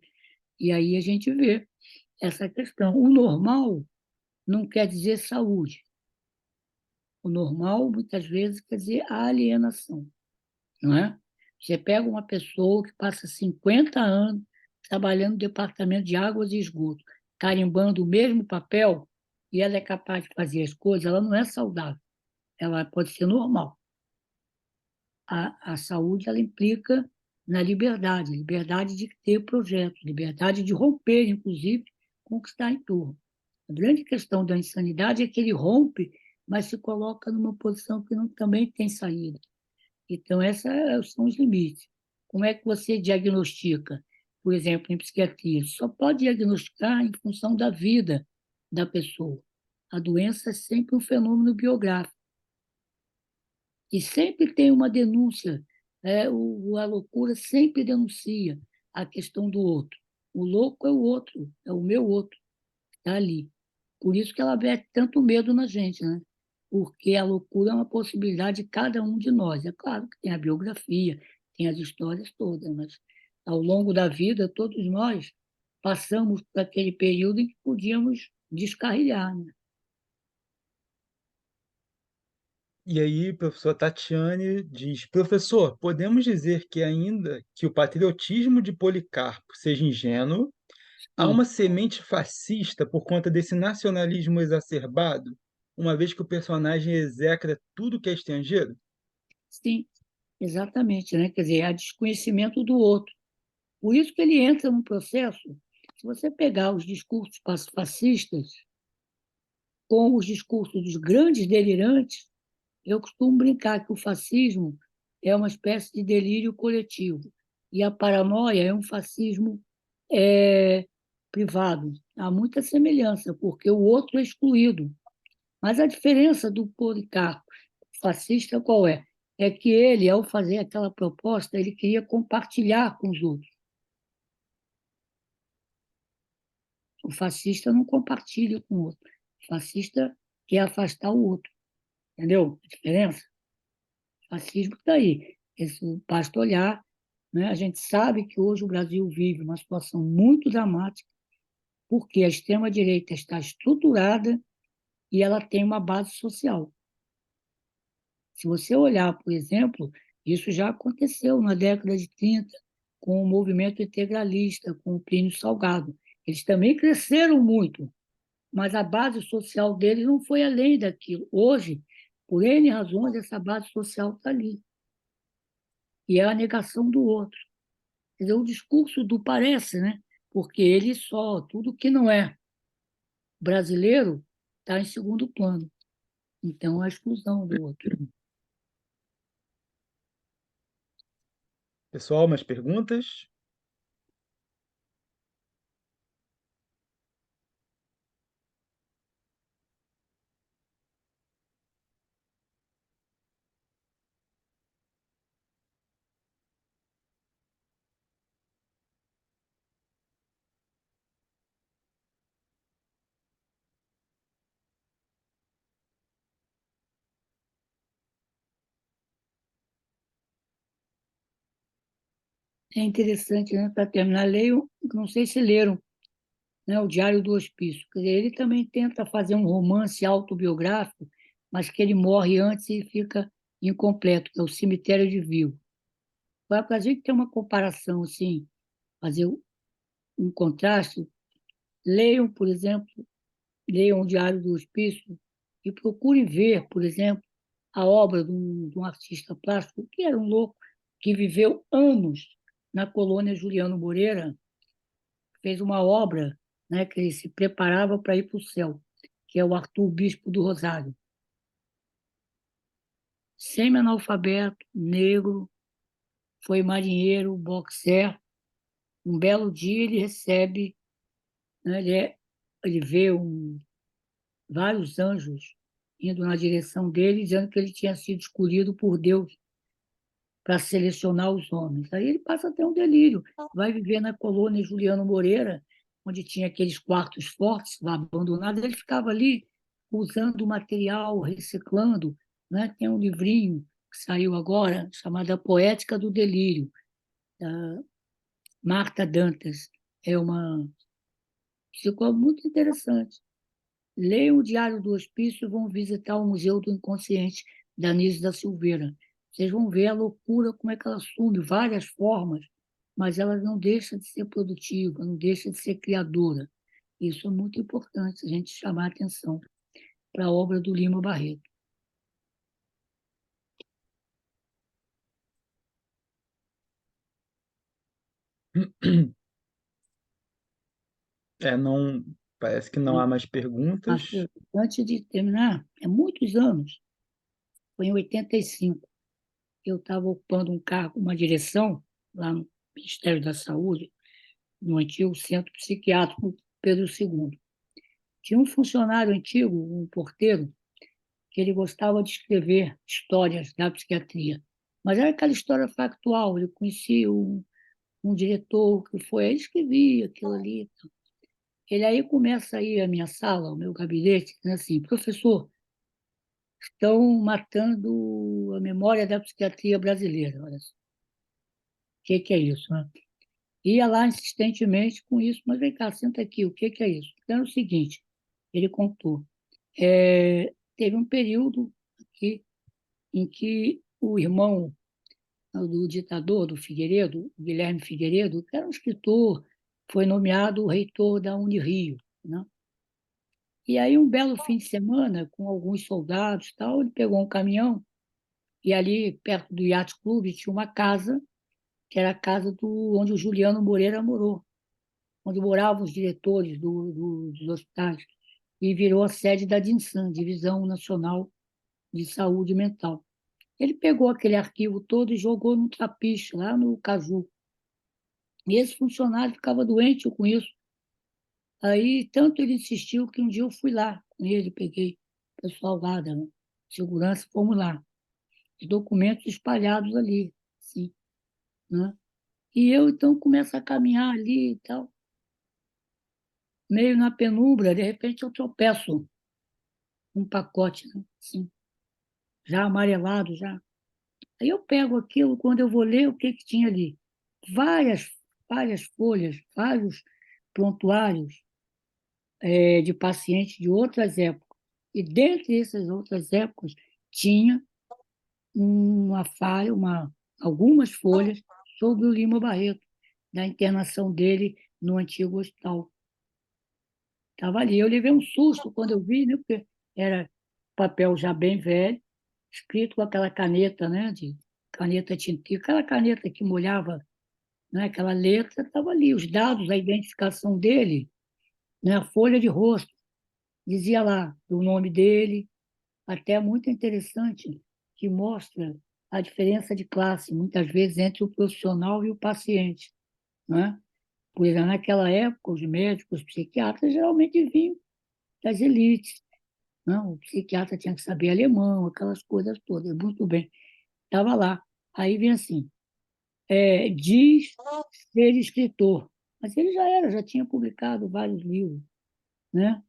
E aí a gente vê essa questão. O normal não quer dizer saúde. O normal, muitas vezes, quer dizer alienação, não é? Você pega uma pessoa que passa 50 anos trabalhando no departamento de águas e esgoto, carimbando o mesmo papel, e ela é capaz de fazer as coisas, ela não é saudável, ela pode ser normal. A saúde, ela implica na liberdade, liberdade de ter projetos, liberdade de romper, inclusive, com o que está em torno. A grande questão da insanidade é que ele rompe, mas se coloca numa posição que não, também tem saída. Então, esses são os limites. Como é que você diagnostica? Por exemplo, em psiquiatria, só pode diagnosticar em função da vida da pessoa. A doença é sempre um fenômeno biográfico. E sempre tem uma denúncia. A loucura sempre denuncia a questão do outro. O louco é o outro, é o meu outro, está ali. Por isso que ela mete tanto medo na gente, né? Porque a loucura é uma possibilidade de cada um de nós. É claro que tem a biografia, tem as histórias todas, mas ao longo da vida, todos nós passamos por aquele período em que podíamos descarrilhar, né? E aí, professor Tatiane diz: professor, podemos dizer que ainda que o patriotismo de Policarpo seja ingênuo, há Sim, uma semente fascista por conta desse nacionalismo exacerbado, uma vez que o personagem execra tudo que é estrangeiro? sim, exatamente, né? Quer dizer, há desconhecimento do outro. Por isso que ele entra num processo. Se você pegar os discursos fascistas com os discursos dos grandes delirantes, eu costumo brincar que o fascismo é uma espécie de delírio coletivo e a paranoia é um fascismo é, privado. Há muita semelhança, porque o outro é excluído. Mas a diferença do Policarpo fascista qual é? É que ele, ao fazer aquela proposta, ele queria compartilhar com os outros. O fascista não compartilha com o outro. O fascista quer afastar o outro. Entendeu a diferença? O fascismo está aí. Isso basta olhar, né? A gente sabe que hoje o Brasil vive uma situação muito dramática, porque a extrema-direita está estruturada e ela tem uma base social. Se você olhar, por exemplo, isso já aconteceu na década de 30, com o movimento integralista, com o Plínio Salgado. Eles também cresceram muito, mas a base social deles não foi além daquilo. Hoje, por N razões, essa base social está ali. E é a negação do outro. Quer dizer, o discurso do parece, né? Porque ele só, tudo que não é brasileiro está em segundo plano. Então, a exclusão do outro. Pessoal, mais perguntas? É interessante, né? Para terminar, leiam, não sei se leram, né? O Diário do Hospício. Quer dizer, ele também tenta fazer um romance autobiográfico, mas que ele morre antes e fica incompleto, que é o Cemitério de Vil. Para a gente ter uma comparação, assim, fazer um contraste, leiam, por exemplo, leiam o Diário do Hospício e procurem ver, por exemplo, a obra de um artista plástico, que era um louco, que viveu anos na colônia Juliano Moreira, fez uma obra, né, que ele se preparava para ir para o céu, que é o Arthur Bispo do Rosário. Semi-analfabeto, negro, foi marinheiro, boxer. Um belo dia ele recebe, né, ele vê vários anjos indo na direção dele, dizendo que ele tinha sido escolhido por Deus para selecionar os homens. Aí ele passa a ter um delírio, vai viver na colônia Juliano Moreira, onde tinha aqueles quartos fortes, abandonados, ele ficava ali usando o material, reciclando, né? Tem um livrinho que saiu agora, chamado A Poética do Delírio, da Marta Dantas. É uma psicóloga muito interessante. Leiam o Diário do Hospício e vão visitar o Museu do Inconsciente da Anísio da Silveira. Vocês vão ver a loucura, como é que ela assume várias formas, mas ela não deixa de ser produtiva, não deixa de ser criadora. Isso é muito importante, a gente chamar a atenção para a obra do Lima Barreto. Não, parece que não há mais Mas, perguntas. antes de terminar, há muitos anos, foi em 85, eu estava ocupando um cargo, uma direção, lá no Ministério da Saúde, no antigo Centro Psiquiátrico Pedro II. Tinha um funcionário antigo, um porteiro, que ele gostava de escrever histórias da psiquiatria. Mas era aquela história factual, ele conhecia um diretor que foi, ele escrevia aquilo ali. Ele aí começa a ir à minha sala, ao meu gabinete, dizendo assim: professor, estão matando a memória da psiquiatria brasileira. Olha só. O que é isso, né? Ia lá insistentemente com isso, mas vem cá, senta aqui, o que é isso? Então, é o seguinte, ele contou. Teve um período aqui em que o irmão do ditador, do Figueiredo, Guilherme Figueiredo, que era um escritor, foi nomeado reitor da Unirio, né? E aí, um belo fim de semana, com alguns soldados e tal, ele pegou um caminhão e ali, perto do Yacht Club, tinha uma casa, que era a casa onde o Juliano Moreira morou, onde moravam os diretores dos hospitais, e virou a sede da DINSAM, Divisão Nacional de Saúde Mental. Ele pegou aquele arquivo todo e jogou no trapiche, lá no Caju. E esse funcionário ficava doente com isso. Aí, tanto ele insistiu que um dia eu fui lá com ele, peguei pessoal lá da segurança, fomos lá. Os documentos espalhados ali, sim, né? E eu, então, começo a caminhar ali e tal, meio na penumbra, de repente eu tropeço um pacote, né? Assim, já amarelado, já. Aí eu pego aquilo, quando eu vou ler, o que que tinha ali? Várias, várias folhas, vários prontuários de pacientes de outras épocas. E dentre essas outras épocas, tinha uma falha, algumas folhas sobre o Lima Barreto, da internação dele no antigo hospital. Estava ali. Eu levei um susto quando eu vi, né, porque era papel já bem velho, escrito com aquela caneta, né, de caneta tinta, aquela caneta que molhava, né, aquela letra, estava ali, os dados, a identificação dele, né, a folha de rosto, dizia lá o nome dele, até muito interessante, que mostra a diferença de classe, muitas vezes, entre o profissional e o paciente, né? Por exemplo, naquela época, os médicos, os psiquiatras geralmente vinham das elites. Não, o psiquiatra tinha que saber alemão, aquelas coisas todas. Muito bem, estava lá. Aí vem assim, diz ser escritor, mas ele já era, já tinha publicado vários livros, né?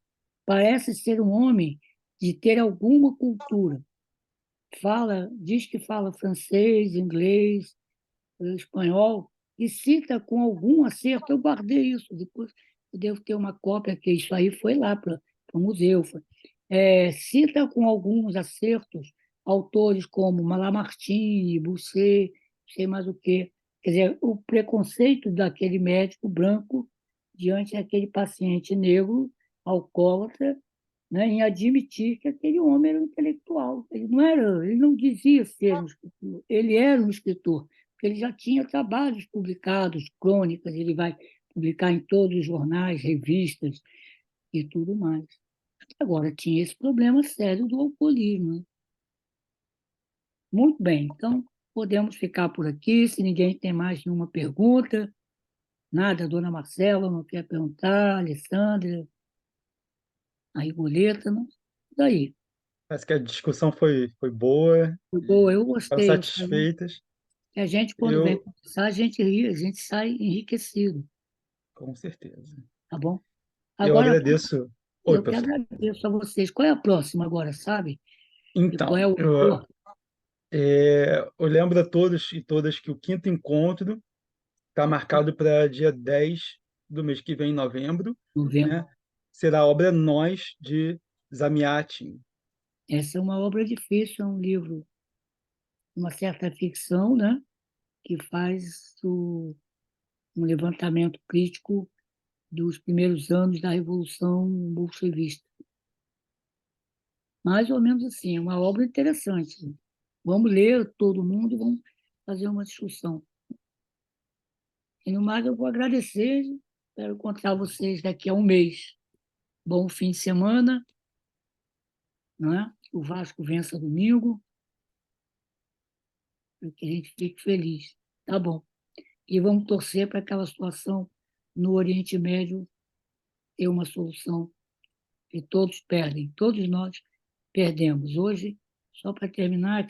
Parece ser um homem de ter alguma cultura. Diz que fala francês, inglês, espanhol, e cita com algum acerto. Eu guardei isso, depois eu devo ter uma cópia, que isso aí foi lá para o museu. Cita com alguns acertos autores como Malamartine, Bousset, não sei mais o quê. Quer dizer, o preconceito daquele médico branco diante daquele paciente negro, alcoólatra, né, em admitir que aquele homem era um intelectual. Ele não dizia ser um escritor, ele era um escritor, porque ele já tinha trabalhos publicados, crônicas, ele vai publicar em todos os jornais, revistas e tudo mais. Agora, tinha esse problema sério do alcoolismo, né? Muito bem, então podemos ficar por aqui, se ninguém tem mais nenhuma pergunta. Nada, dona Marcela não quer perguntar, Alessandra, a Rigoleta, não? Daí. Parece que a discussão foi boa, Foi boa, eu ficaram gostei. Eu falei satisfeitas. que a gente, quando vem Eu, conversar, a gente ri, a gente sai enriquecido, com certeza. tá bom? Eu Agora, agradeço. Oi, eu que professor. agradeço a vocês. Qual é a próxima agora, sabe? E qual Então, é o autor? eu lembro a todos e todas que o quinto encontro está marcado para dia 10 do mês que vem, em novembro, Novembro. né? Será a obra Nós, de Zamiatin. Essa é uma obra difícil, é um livro, uma certa ficção, né? Que faz um levantamento crítico dos primeiros anos da Revolução Bolchevista. Mais ou menos assim, é uma obra interessante. Vamos ler todo mundo, vamos fazer uma discussão. E no mais, eu vou agradecer, espero encontrar vocês daqui a um mês. Bom fim de semana, não é? Que o Vasco vença domingo, para que a gente fique feliz. Tá bom. E vamos torcer para aquela situação no Oriente Médio ter uma solução, que todos perdem, todos nós perdemos. Hoje, só para terminar,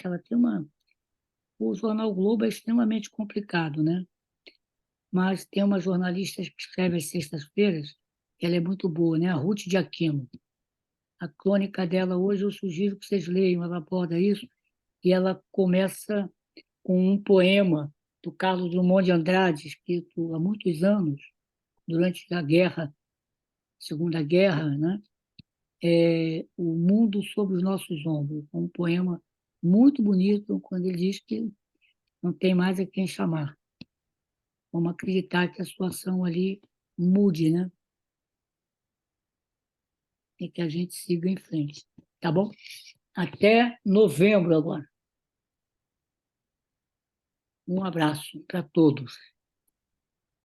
o jornal o Globo é extremamente complicado, né? Mas tem uma jornalista que escreve às sextas-feiras, ela é muito boa, né? A Ruth de Aquino. A crônica dela hoje eu sugiro que vocês leiam, ela aborda isso, e ela começa com um poema do Carlos Drummond de Andrade, escrito há muitos anos, durante a guerra, Segunda Guerra, né? O Mundo Sob os Nossos Ombros. Um poema muito bonito, quando ele diz que não tem mais a quem chamar. Vamos acreditar que a situação ali mude, né? E que a gente siga em frente. Tá bom? Até novembro agora. Um abraço para todos.